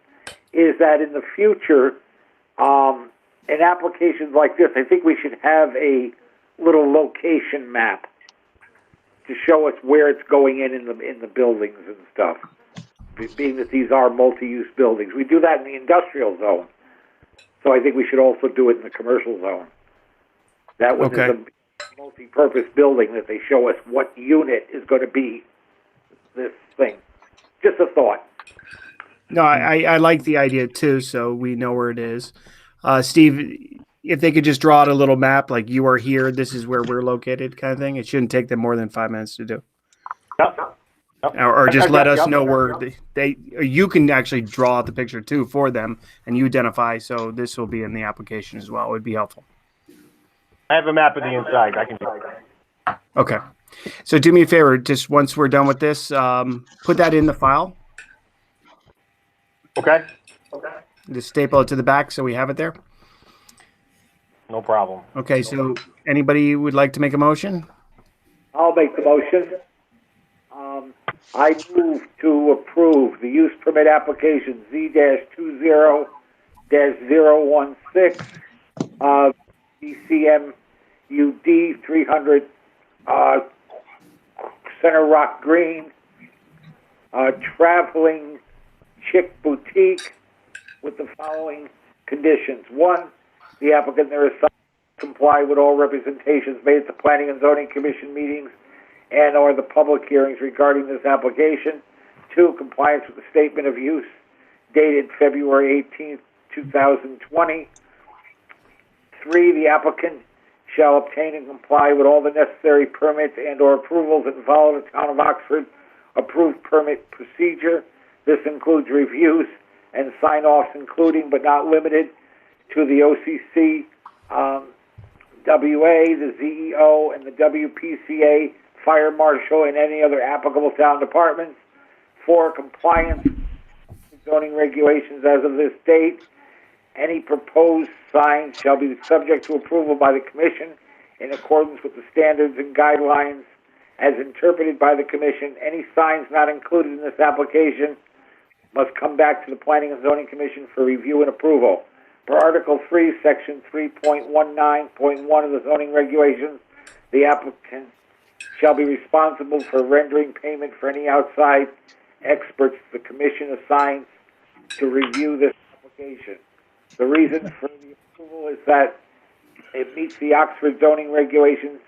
is that in the future, in applications like this, I think we should have a little location map to show us where it's going in the buildings and stuff. Being that these are multi-use buildings, we do that in the industrial zone, so I think we should also do it in the commercial zone. That when there's a multi-purpose building, that they show us what unit is going to be this thing. Just a thought. No, I like the idea too, so we know where it is. Steve, if they could just draw out a little map, like you are here, this is where we're located, kind of thing. It shouldn't take them more than 5 minutes to do. Yep. Or just let us know where you can actually draw out the picture too for them, and you identify. So this will be in the application as well. It would be helpful. I have a map of the inside. I can do that. Okay. So do me a favor, just once we're done with this, put that in the file. Okay. Just staple it to the back so we have it there. No problem. Okay, so anybody would like to make a motion? I'll make the motion. I move to approve the use permit application Z-20-016 DCMUD 300 Center Rock Green Traveling Chick Boutique with the following conditions. 1, the applicant there is comply with all representations made at the Planning and Zoning Commission meetings and or the public hearings regarding this application. 2, compliance with the statement of use dated February 18th, 2020. 3, the applicant shall obtain and comply with all the necessary permits and or approvals and follow the Town of Oxford approved permit procedure. This includes reviews and sign-offs, including but not limited to the OCC, WA, the ZEO, and the WPCA, Fire Marshal, and any other applicable town departments. 4, compliance with zoning regulations as of this date. Any proposed signs shall be subject to approval by the Commission in accordance with the standards and guidelines as interpreted by the Commission. Any signs not included in this application must come back to the Planning and Zoning Commission for review and approval. Per Article 3, Section 3.19.1 of the zoning regulations, the applicant shall be responsible for rendering payment for any outside experts the Commission assigns to review this application. The reason for the approval is that it meets the Oxford zoning regulations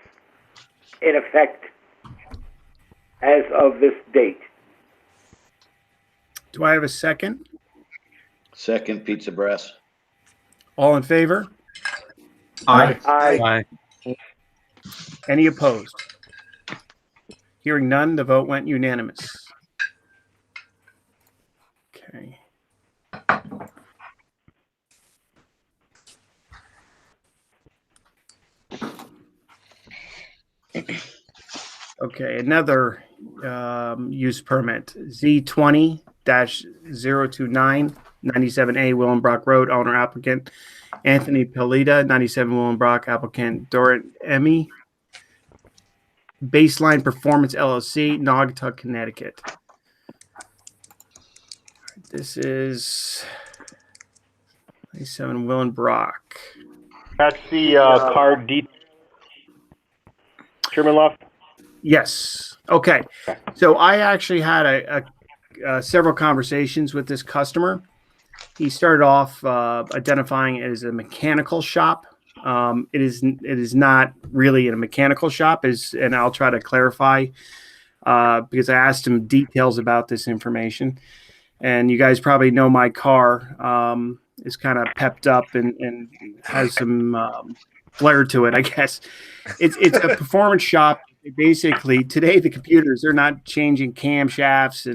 in effect as of this date. Do I have a second? Second, Pizza Brass. All in favor? Aye. Aye. Bye. Any opposed? Hearing none, the vote went unanimous. Okay. Okay, another use permit, Z20-029, 97A Willenbrock Road, owner applicant Anthony Pelita, 97 Willenbrock, applicant Dorit Emmy, Baseline Performance LLC, Naugatuck, Connecticut. This is 97 Willenbrock. That's the card detail. Chairman Luff? Yes. Okay. So I actually had several conversations with this customer. He started off identifying it as a mechanical shop. It is not really a mechanical shop, and I'll try to clarify because I asked him details about this information. And you guys probably know my car is kind of pepped up and has some flair to it, I guess. It's a performance shop. Basically, today the computers, they're not changing camshafts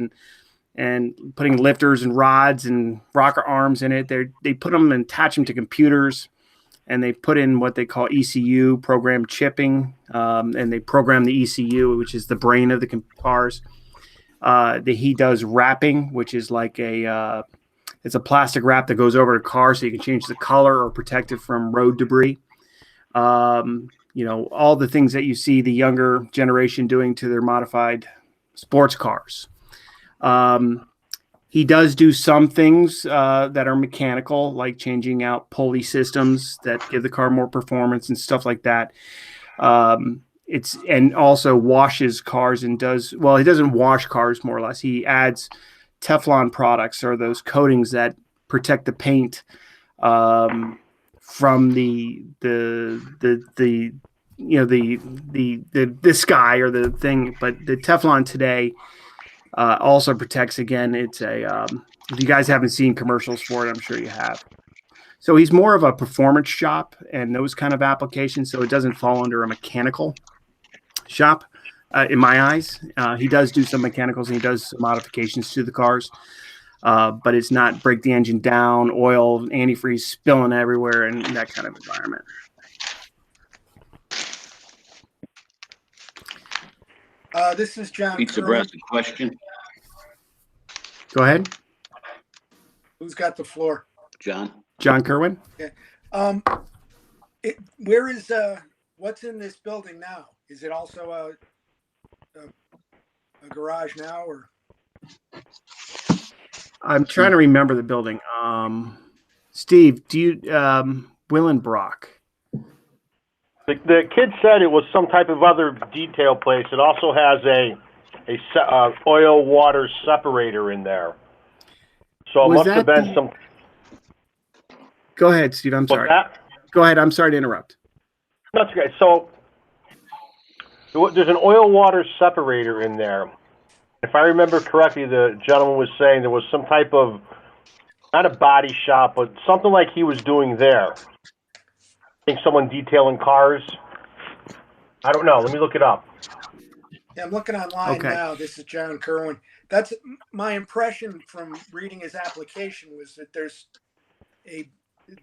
and putting lifters and rods and rocker arms in it. They put them and attach them to computers, and they put in what they call ECU, program chipping, and they program the ECU, which is the brain of the cars. He does wrapping, which is like it's a plastic wrap that goes over the car so you can change the color or protect it from road debris. All the things that you see the younger generation doing to their modified sports cars. He does do some things that are mechanical, like changing out pulley systems that give the car more performance and stuff like that. And also washes cars and he doesn't wash cars, more or less. He adds Teflon products, or those coatings that protect the paint from the sky or the thing. But the Teflon today also protects. Again, it's if you guys haven't seen commercials for it, I'm sure you have. So he's more of a performance shop and those kind of applications. So it doesn't fall under a mechanical shop in my eyes. He does do some mechanicals and he does some modifications to the cars. But it's not break the engine down, oil, antifreeze spilling everywhere, and that kind of environment. This is John Pizza Kerwin. Breast, a question. Go ahead. Who's got the floor? John Kerwin. Yeah. Where is what's in this building now? Is it also a garage now, or? I'm trying to remember the building. Steve, do you Willenbrock? The kid said it was some type of other detail place. It also has a oil water separator in there. So it must have been some. Go ahead, Steve. I'm sorry. Go ahead. I'm sorry to interrupt. That's okay. So there's an oil water separator in there. If I remember correctly, the gentleman was saying there was some type of, not a body shop, but something like he was doing there. I think someone detailing cars. I don't know. Let me look it up. Yeah, I'm looking online now. This is John Kerwin. That's my impression from reading his application, was that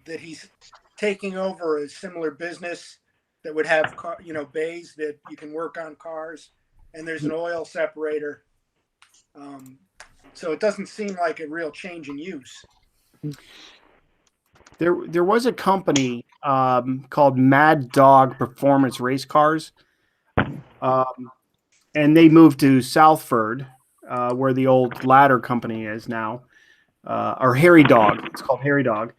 that he's taking over a similar business that would have bays that you can work on cars, and there's an oil separator. So it doesn't seem like a real change in use. There was a company called Mad Dog Performance Race Cars, and they moved to Southford, where the old Ladder company is now, or Harry Dog. It's called Harry Dog.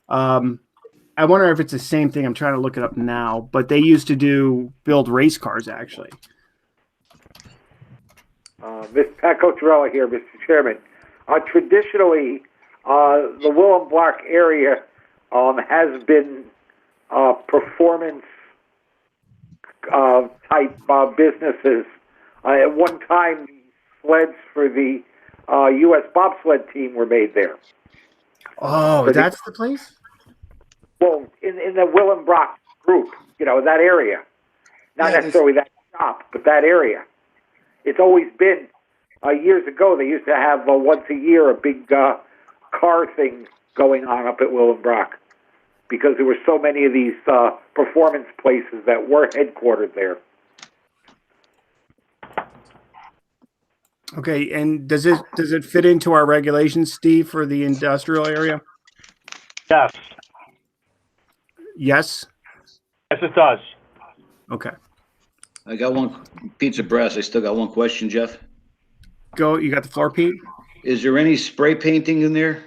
I wonder if it's the same thing. I'm trying to look it up now, but they used to build race cars, actually. Pat Cotarella here, Mr. Chairman. Traditionally, the Willenbrock area has been performance type businesses. At one time, the sleds for the U.S. bobsled team were made there. Oh, that's the place? Well, in the Willenbrock group, that area. Not necessarily that shop, but that area. It's always been, years ago, they used to have once a year a big car thing going on up at Willenbrock, because there were so many of these performance places that were headquartered there. Okay, and does it fit into our regulations, Steve, for the industrial area? Yes, Yes. yes, it does. Okay. I got one, Pizza Brass, I still got one question, Jeff. Go. You got the floor, Pete. Is there any spray painting in there?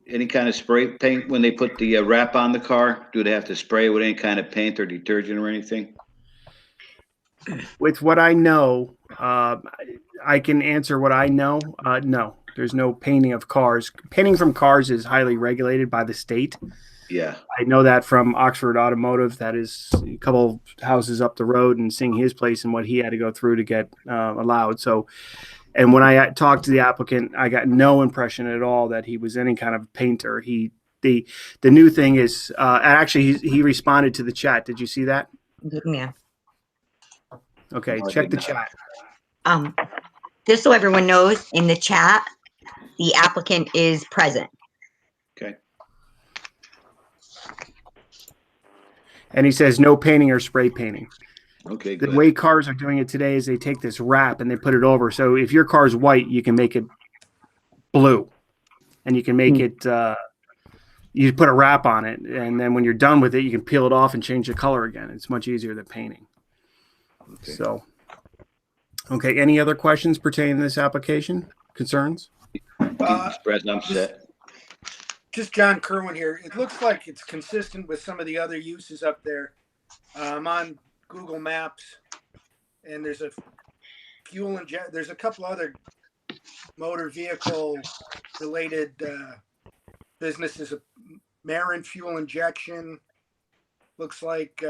Any kind of spray paint when they put the wrap on the car? Do they have to spray with any kind of paint or detergent or anything? With what I know, I can answer what I know. No, there's no painting of cars. Painting from cars is highly regulated by the state. Yeah, I know that from Oxford Automotive. That is a couple houses up the road, and seeing his place and what he had to go through to get allowed. So, and when I talked to the applicant, I got no impression at all that he was any kind of painter. The new thing is actually he responded to the chat. Did you see that? Yeah. Okay, No, I check did the not. chat. Just so everyone knows, in the chat, the applicant is present. Okay. And he says no painting or spray painting. Okay, The good. way cars are doing it today is they take this wrap and they put it over. So if your car's white, you can make it blue, and you can make it. You put a wrap on it, and then when you're done with it, you can peel it off and change the color again. It's much easier than painting. Okay. So, okay. Any other questions pertaining to this application? Concerns? Pizza Brass, I'm set. Just John Kerwin here. It looks like it's consistent with some of the other uses up there. I'm on Google Maps, and there's a fuel inject. There's a couple other motor vehicle related businesses. Marin fuel injection looks like.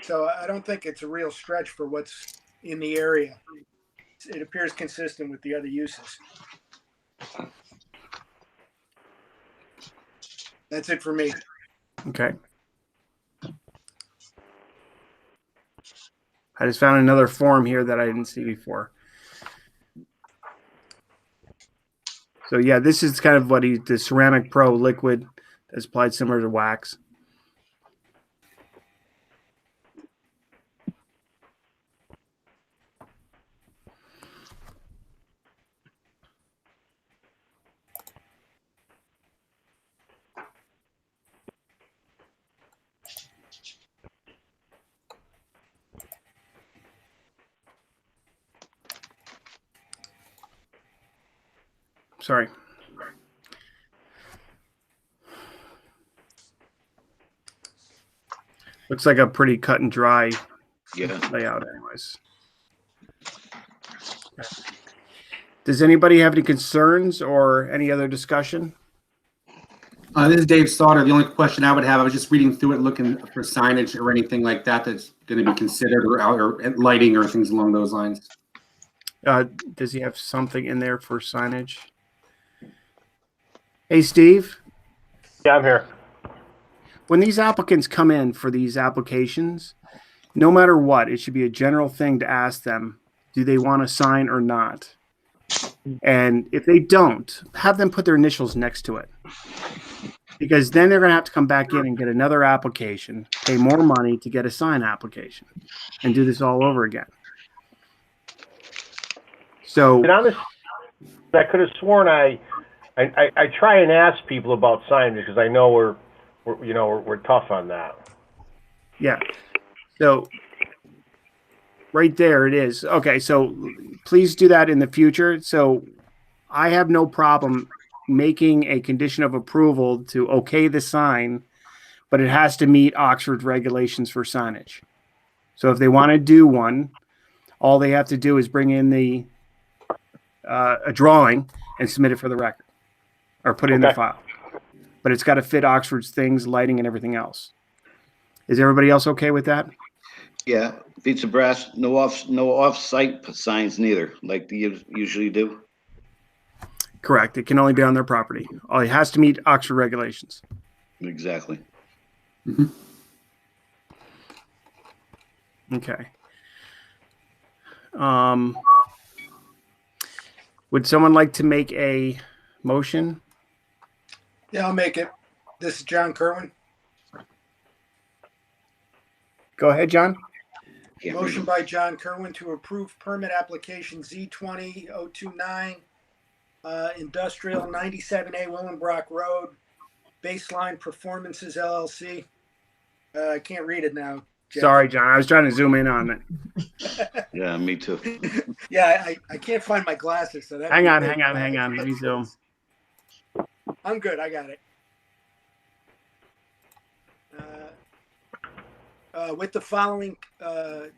So I don't think it's a real stretch for what's in the area. It appears consistent with the other uses. That's it for me. Okay. I just found another form here that I didn't see before. So yeah, this is kind of what the Ceramic Pro liquid that's applied similar to wax. Sorry. Looks like a pretty cut and dry layout anyways. Okay. Does anybody have any concerns or any other discussion? This is Dave Sauter. The only question I would have, I was just reading through it, looking for signage or anything like that that's going to be considered, or lighting or things along those lines. Does he have something in there for signage? Hey, Steve. Yeah, I'm here. When these applicants come in for these applications, no matter what, it should be a general thing to ask them, do they want to sign or not? And if they don't, have them put their initials next to it. Because then they're going to have to come back in and get another application, pay more money to get a sign application, and do this all over again. So, And honestly, I could have sworn I try and ask people about signs because I know we're tough on that. yeah. So right there it is. Okay, so please do that in the future. So I have no problem making a condition of approval to okay the sign, but it has to meet Oxford regulations for signage. So if they want to do one, all they have to do is bring in a drawing and submit it for the record, or put it in the file. But it's got to fit Oxford's things, lighting, and everything else. Is everybody else okay with that? Yeah, Pizza Brass, no off-site signs neither, like they usually do. Correct. It can only be on their property. It has to meet Oxford regulations. Exactly. Mm-hmm. Okay. Would someone like to make a motion? Yeah, I'll make it. This is John Kerwin. Go ahead, John. Can't read Motion them. by John Kerwin to approve permit application Z20029, Industrial 97A Willenbrock Road, Baseline Performances LLC. I can't read it now. Jeff. Sorry, John. I was trying to zoom in on it. Yeah, me too. Yeah, I can't find my glasses, so that. Hang on. Let me zoom. I'm good. I got it. With the following, there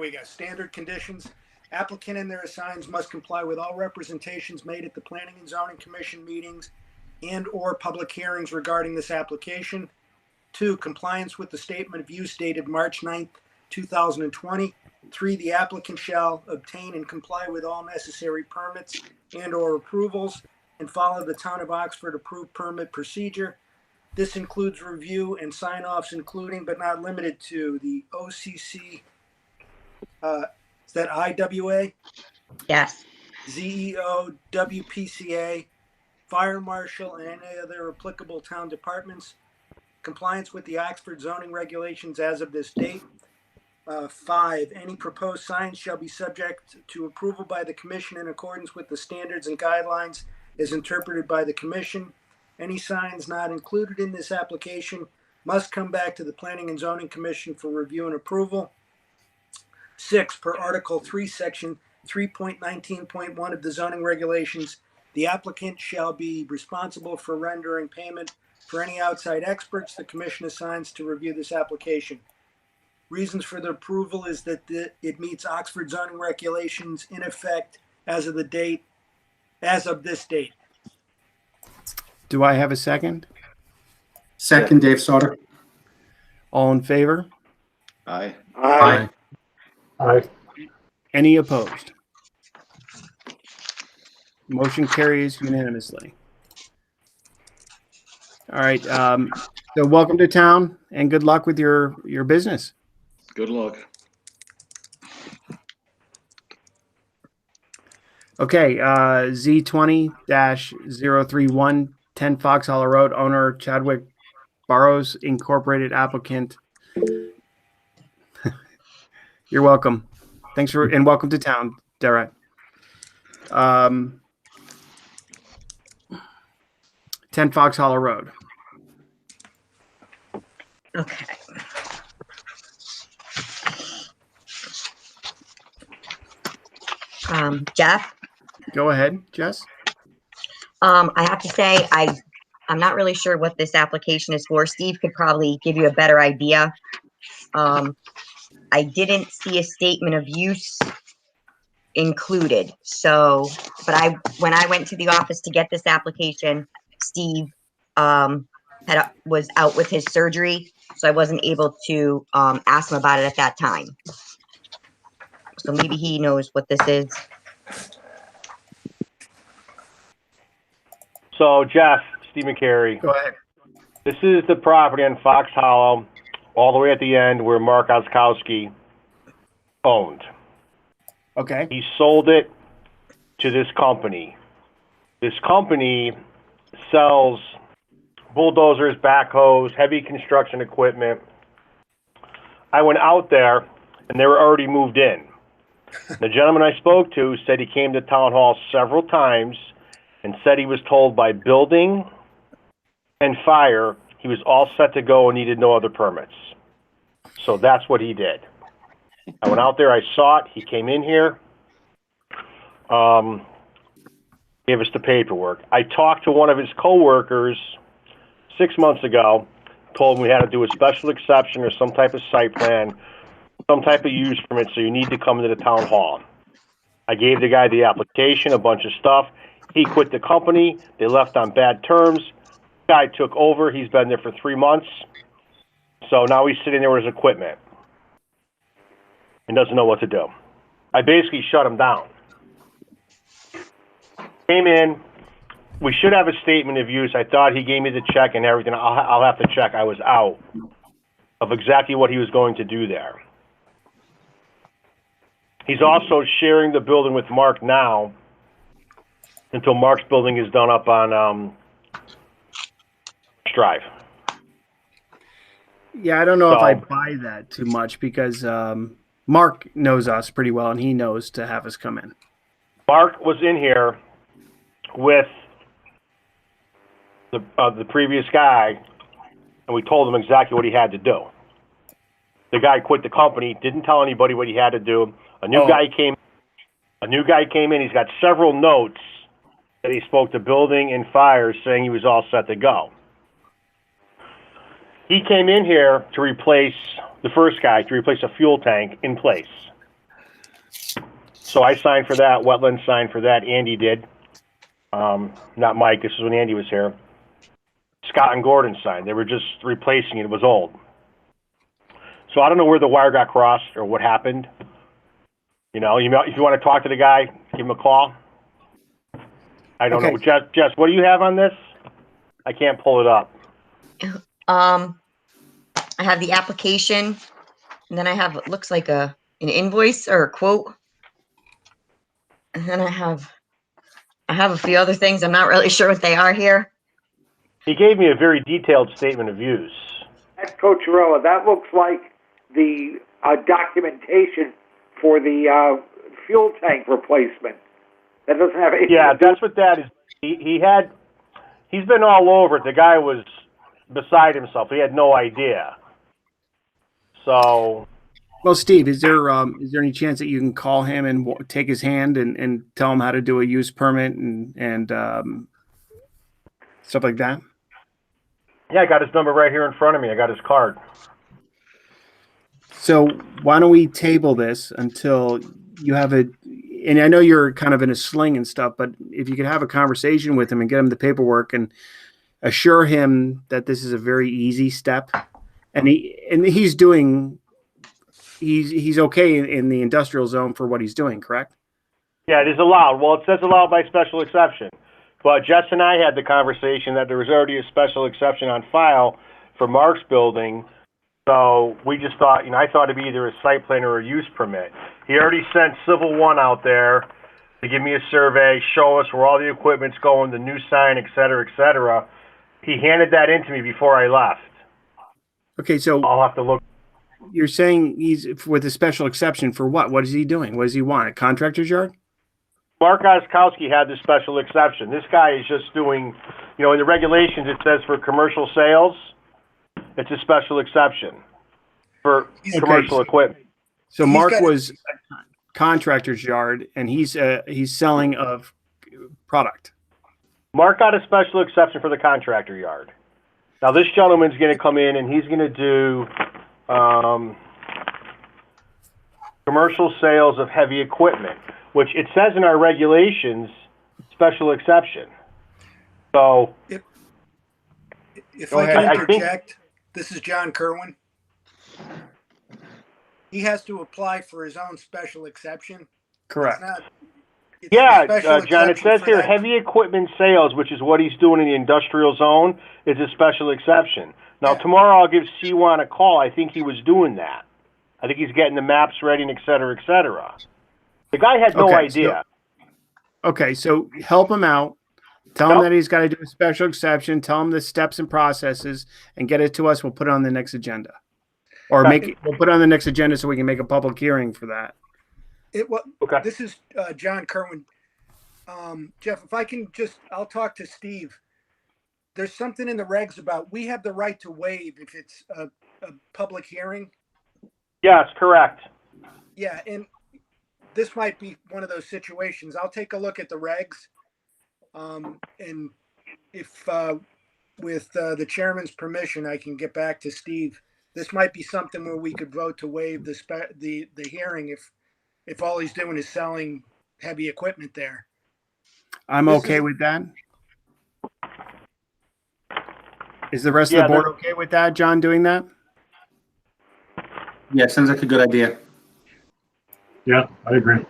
we go. Standard conditions. Applicant and their assigns must comply with all representations made at the Planning and Zoning Commission meetings and or public hearings regarding this application. 2, compliance with the statement of use dated March 9th, 2020. 3, the applicant shall obtain and comply with all necessary permits and or approvals and follow the Town of Oxford approved permit procedure. This includes review and sign-offs, including but not limited to the OCC, is that IWA? Yes. ZEO, WPCA, Fire Marshal, and any other applicable town departments. Compliance with the Oxford zoning regulations as of this date. 5, any proposed signs shall be subject to approval by the commission in accordance with the standards and guidelines as interpreted by the commission. Any signs not included in this application must come back to the Planning and Zoning Commission for review and approval. 6, per Article 3, Section 3.19.1 of the zoning regulations, the applicant shall be responsible for rendering payment for any outside experts the commission assigns to review this application. Reasons for the approval is that it meets Oxford zoning regulations in effect as of this date. Do I have a second? Second, Dave Sauter. All in favor? Aye. Aye. Aye. Any opposed? Motion carries unanimously. All right. So welcome to town and good luck with your business. Good luck. Okay. Z20-031, 10 Fox Hollow Road, owner Chadwick Burrows Incorporated, applicant. You're welcome. Thanks for, and welcome to town, Derek. 10 Fox Hollow Road. Okay. Jeff, Go ahead, Jess. I have to say, I'm not really sure what this application is for. Steve could probably give you a better idea. I didn't see a statement of use included. So, but when I went to the office to get this application, Steve was out with his surgery, so I wasn't able to ask him about it at that time. So maybe he knows what this is. So, Jeff, Stephen Carey, Go ahead. this is the property on Fox Hollow, all the way at the end where Mark Oskowski owned. Okay. He sold it to this company. This company sells bulldozers, backhoes, heavy construction equipment. I went out there, and they were already moved in. The gentleman I spoke to said he came to town hall several times and said he was told by building and fire he was all set to go and needed no other permits. So that's what he did. I went out there, I saw it, he came in here, gave us the paperwork. I talked to one of his coworkers 6 months ago, told him we had to do a special exception or some type of site plan, some type of use permit, so you need to come to the town hall. I gave the guy the application, a bunch of stuff. He quit the company. They left on bad terms. Guy took over. He's been there for 3 months. So now he's sitting there with his equipment and doesn't know what to do. I basically shut him down. Came in. We should have a statement of use. I thought he gave me the check and everything. I'll have to check. I was out of exactly what he was going to do there. He's also sharing the building with Mark now until Mark's building is done up on Drive. Yeah, I don't know if I So- buy that too much because Mark knows us pretty well, and he knows to have us come in. Mark was in here with the previous guy, and we told him exactly what he had to do. The guy quit the company, didn't tell anybody what he had to do. A new guy came in. He's got several notes that he spoke to building and fire, saying he was all set to go. He came in here to replace the first guy, to replace a fuel tank in place. So I signed for that. Wetland signed for that. Andy did. Not Mike. This is when Andy was here. Scott and Gordon signed. They were just replacing it. It was old. So I don't know where the wire got crossed or what happened. You know, if you want to talk to the guy, give him a call. I don't know. Jess, what do you have on this? I can't pull it up. I have the application, and then I have what looks like an invoice or a quote. And then I have a few other things. I'm not really sure what they are here. He gave me a very detailed statement of use. That's Coachella. That looks like the documentation for the fuel tank replacement. That doesn't have anything. Yeah, that's what that is. He's been all over it. The guy was beside himself. He had no idea. So. Well, Steve, is there any chance that you can call him and take his hand and tell him how to do a use permit and stuff like that? Yeah, I got his number right here in front of me. I got his card. So why don't we table this until you have and I know you're kind of in a sling and stuff, but if you could have a conversation with him and get him the paperwork and assure him that this is a very easy step, and he's okay in the industrial zone for what he's doing, correct? Yeah, it is allowed. Well, it says allowed by special exception. But Jess and I had the conversation that there was already a special exception on file for Mark's building. So we just thought, I thought it'd be either a site plan or a use permit. He already sent Civil 1 out there to give me a survey, show us where all the equipment's going, the new sign, et cetera, et cetera. He handed that in to me before I left. Okay, so I'll have to look. You're saying he's with a special exception for what? What is he doing? What does he want? A contractor's yard? Mark Oskowski had the special exception. This guy is just doing, in the regulations it says for commercial sales, it's a special exception for commercial equipment. So Mark was a contractor's yard, and he's selling of product. Mark got a special exception for the contractor yard. Now this gentleman's going to come in and he's going to do commercial sales of heavy equipment, which it says in our regulations, special exception. So, if I can interject, this is John Kerwin. He has to apply for his own special exception. Correct. John, it says here heavy equipment sales, which is what he's doing in the industrial zone, is a special exception. Now, tomorrow I'll give C1 a call. I think he was doing that. I think he's getting the maps ready and et cetera, et cetera. The guy had no idea. So help him out. Tell him that he's got to do a special exception. Tell him the steps and processes and get it to us. We'll put it on the next agenda. Or we'll put it on the next agenda so we can make a public hearing for that. This is John Kerwin. Jeff, if I can I'll talk to Steve. There's something in the regs about we have the right to waive if it's a public hearing. Yes, correct. Yeah, and this might be one of those situations. I'll take a look at the regs. And if with the chairman's permission, I can get back to Steve. This might be something where we could vote to waive the hearing if all he's doing is selling heavy equipment there. I'm okay with that. Is the rest of the board okay with that, John, doing that? Yeah, sounds like a good idea. Yeah, I agree.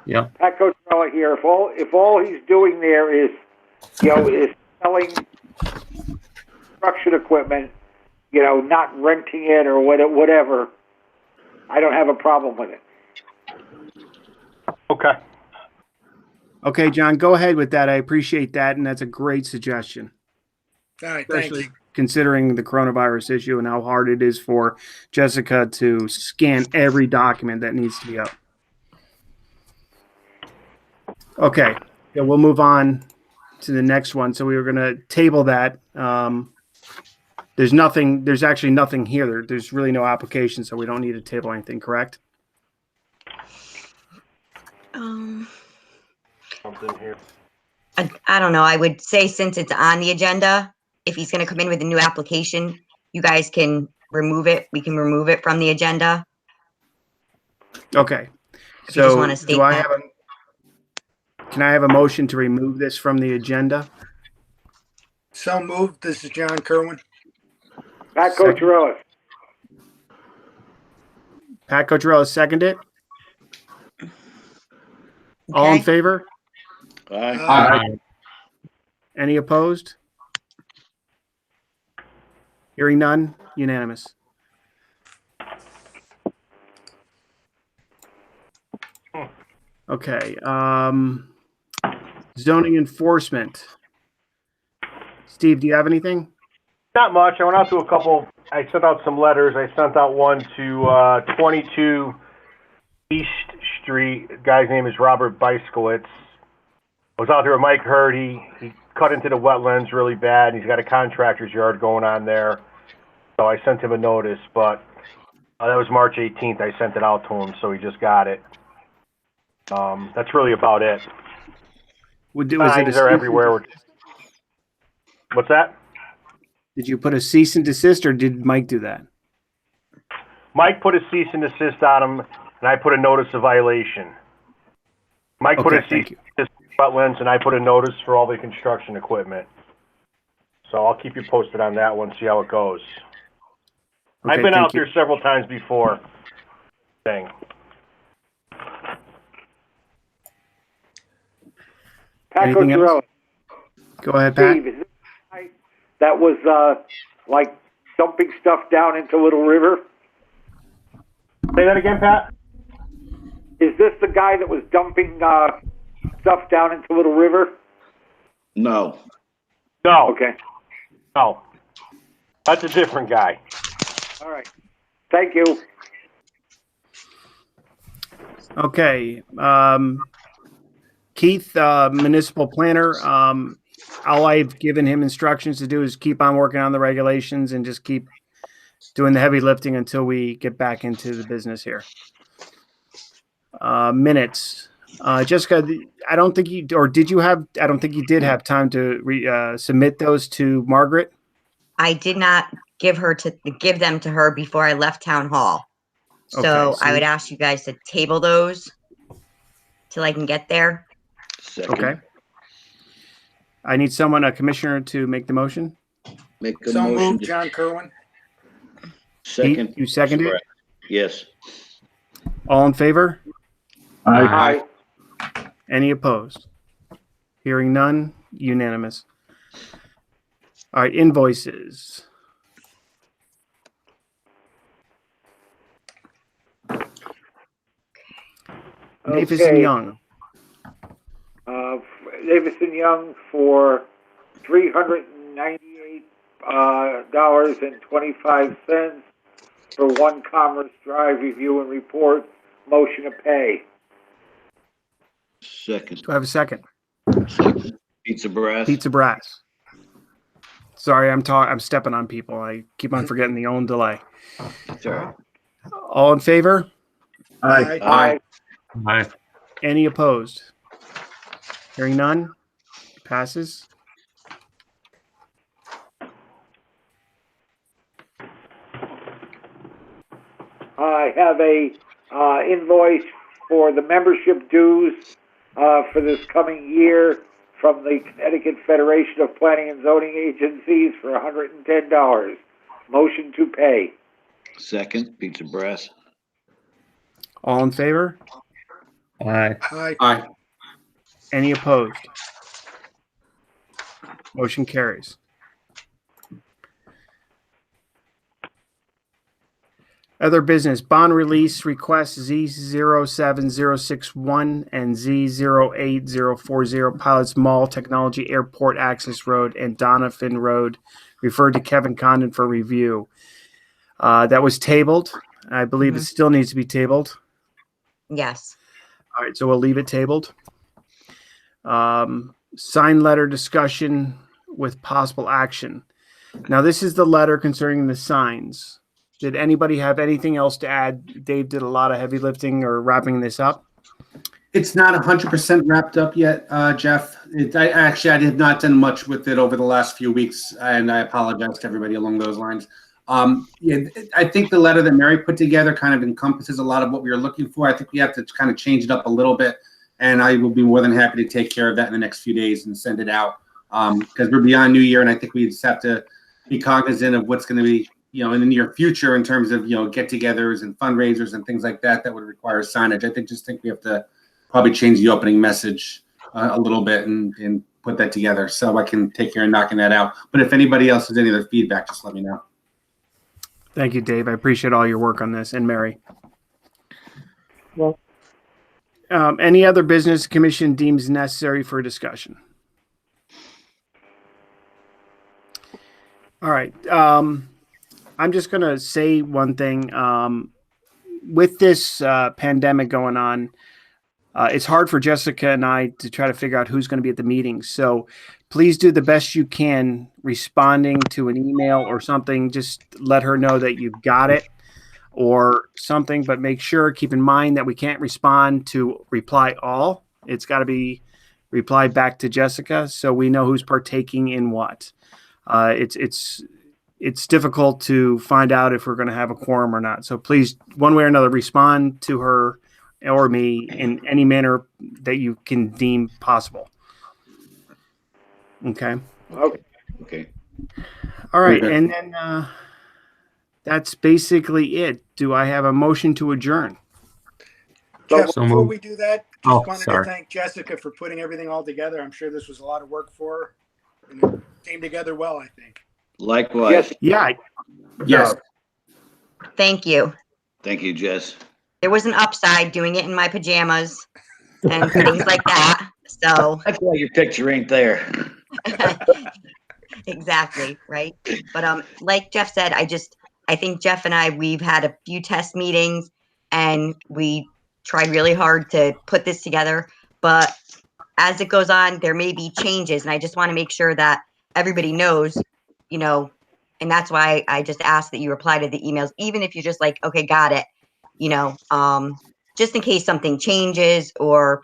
Yeah. Pat Coachella here. If all he's doing there is, is selling construction equipment, not renting it or whatever, I don't have a problem with it. Okay. Okay, John, go ahead with that. I appreciate that, and that's a great suggestion. All right, considering the coronavirus issue and how hard it is for Jessica to scan every document that needs to be up. Okay, yeah, we'll move on to the next one. So we were going to table that. There's actually nothing here. There's really no application, so we don't need to table anything, correct? Something here. I don't know. I would say since it's on the agenda, if he's going to come in with a new application, you guys can remove it. We can remove it from the agenda. Okay. If you just So want to state do I that. have can I have a motion to remove this from the agenda? So moved. This is John Kerwin. Pat Cocherellis. Pat Cocherellis, second it. All in Okay. favor? Aye. Any opposed? Hearing none, unanimous. Okay. Zoning enforcement. Steve, do you have anything? Not much. I went out to a couple. I sent out some letters. I sent out one to 22 East Street. The guy's name is Robert Beiskowitz. I was out there with Mike Hurd. He cut into the wetlands really bad, and he's got a contractor's yard going on there. So I sent him a notice, but that was March 18th. I sent it out to him, so he just got it. That's really about it. Signs are everywhere. What's that? Did you put a cease and desist, or did Mike do that? Mike put a cease and desist on him, and I put a notice of violation. Mike put a cease and desist on wetlands, and I put a notice for all the construction equipment. So I'll keep you posted on that one, see how it goes. Okay, I've been thank out you. there several times before. Thing. Pat Anything else? Cocherellis. Go ahead, Pat. Steve, is this the guy that was like dumping stuff down into Little River? Say that again, Pat? Is this the guy that was dumping stuff down into Little River? No. No. Okay. No. That's a different guy. All right. Thank you. Okay. Keith, municipal planner, all I've given him instructions to do is keep on working on the regulations and just keep doing the heavy lifting until we get back into the business here. Minutes. Jessica, I don't think you, or did you have, I don't think you did have time to submit those to Margaret. I did not give them to her before I left town hall. So, Okay, so I would ask you guys to table those till I can get there. Second. Okay. I need someone, a commissioner, to make the motion. Make a So motion. moved, John Kerwin. Second. Pete, you seconded it? Yes. All in favor? Aye. Any opposed? Hearing none, unanimous. All right, invoices. Davis and Okay. Young. Davis and Young for $398.25 for 1 Commerce Drive review and report. Motion to pay. Second. Do I have a second? Second. Pizza Brass. Pizza Brass. Sorry, I'm stepping on people. I keep on forgetting the own delay. Sorry. All in favor? Aye. Aye. Aye. Any opposed? Hearing none, passes. I have a invoice for the membership dues for this coming year from the Connecticut Federation of Planning and Zoning Agencies for $110. Motion to pay. Second. Pizza Brass. All in favor? Aye. Aye. Any opposed? Motion carries. Other business, bond release request Z07061 and Z08040 Pilots Mall, Technology Airport Access Road, and Donovan Road referred to Kevin Condon for review. That was tabled. I believe it still needs to be tabled. Yes. All right, so we'll leave it tabled. Sign letter discussion with possible action. Now, this is the letter concerning the signs. Did anybody have anything else to add? Dave did a lot of heavy lifting or wrapping this up. It's not 100% wrapped up yet, Jeff. I have not done much with it over the last few weeks, and I apologize to everybody along those lines. I think the letter that Mary put together kind of encompasses a lot of what we were looking for. I think we have to kind of change it up a little bit, and I will be more than happy to take care of that in the next few days and send it out, because we're beyond New Year, and I think we just have to be cognizant of what's going to be, in the near future in terms of, get-togethers and fundraisers and things like that would require signage. I think we have to probably change the opening message a little bit and put that together so I can take care of knocking that out. But if anybody else has any other feedback, just let me know. Thank you, Dave. I appreciate all your work on this, and Mary. Well, any other business commission deems necessary for discussion? All right. I'm just going to say one thing. With this pandemic going on, it's hard for Jessica and I to try to figure out who's going to be at the meetings. So please do the best you can responding to an email or something. Just let her know that you've got it or something, but make sure, keep in mind that we can't respond to reply all. It's got to be replied back to Jessica so we know who's partaking in what. It's difficult to find out if we're going to have a quorum or not. So please, one way or another, respond to her or me in any manner that you can deem possible. Okay. Okay. All right. And then that's basically it. Do I have a motion to adjourn? Jeff, So before moved. we do that, just wanted to thank Jessica for putting everything all together. I'm sure this was a lot of work for her, and it came together well, I think. Likewise. Yeah. Yes. Thank you. Thank you, Jess. There was an upside doing it in my pajamas and things like that. So That's why your picture ain't there. exactly, right? But like Jeff said, I think Jeff and I, we've had a few test meetings and we tried really hard to put this together. But as it goes on, there may be changes, and I just want to make sure that everybody knows, and that's why I just asked that you reply to the emails, even if you're just like, okay, got it, just in case something changes or,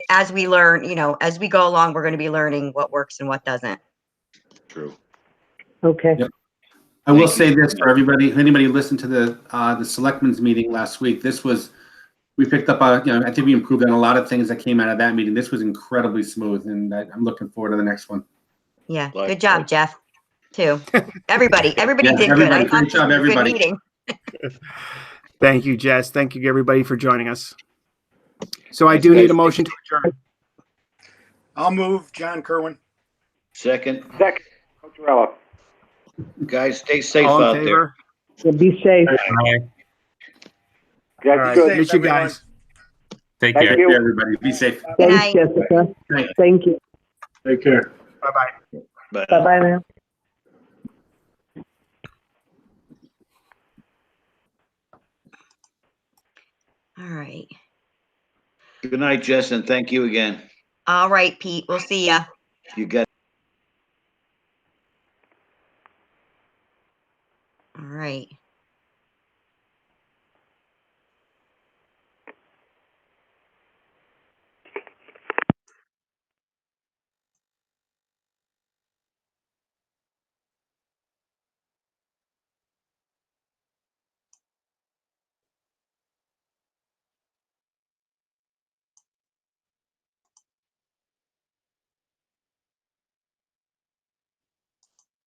as we learn, as we go along, we're going to be learning what works and what doesn't. True. okay. Yep. I will say this for everybody, if anybody listened to the selectmen's meeting last week, we picked up I think we improved on a lot of things that came out of that meeting. This was incredibly smooth, and I'm looking forward to the next one. Yeah. Good job, Jeff, too. Everybody Yeah, did good. everybody. I thought Great this was job, a everybody. good meeting. Thank you, Jess. Thank you, everybody, for joining us. So I do need a motion to adjourn. I'll move, John Kerwin. Second. Coachella. Guys, stay safe All in out there. favor? Yeah, be safe. Yeah, All right. good. Miss you guys. Take Thank care. you. Everybody, be safe. Good Thanks, night. Jessica. Night. Thank you. Take care. Bye-bye. But Bye-bye now. All right. good night, Jess, and thank you again. All right, Pete. We'll see ya. You got All right.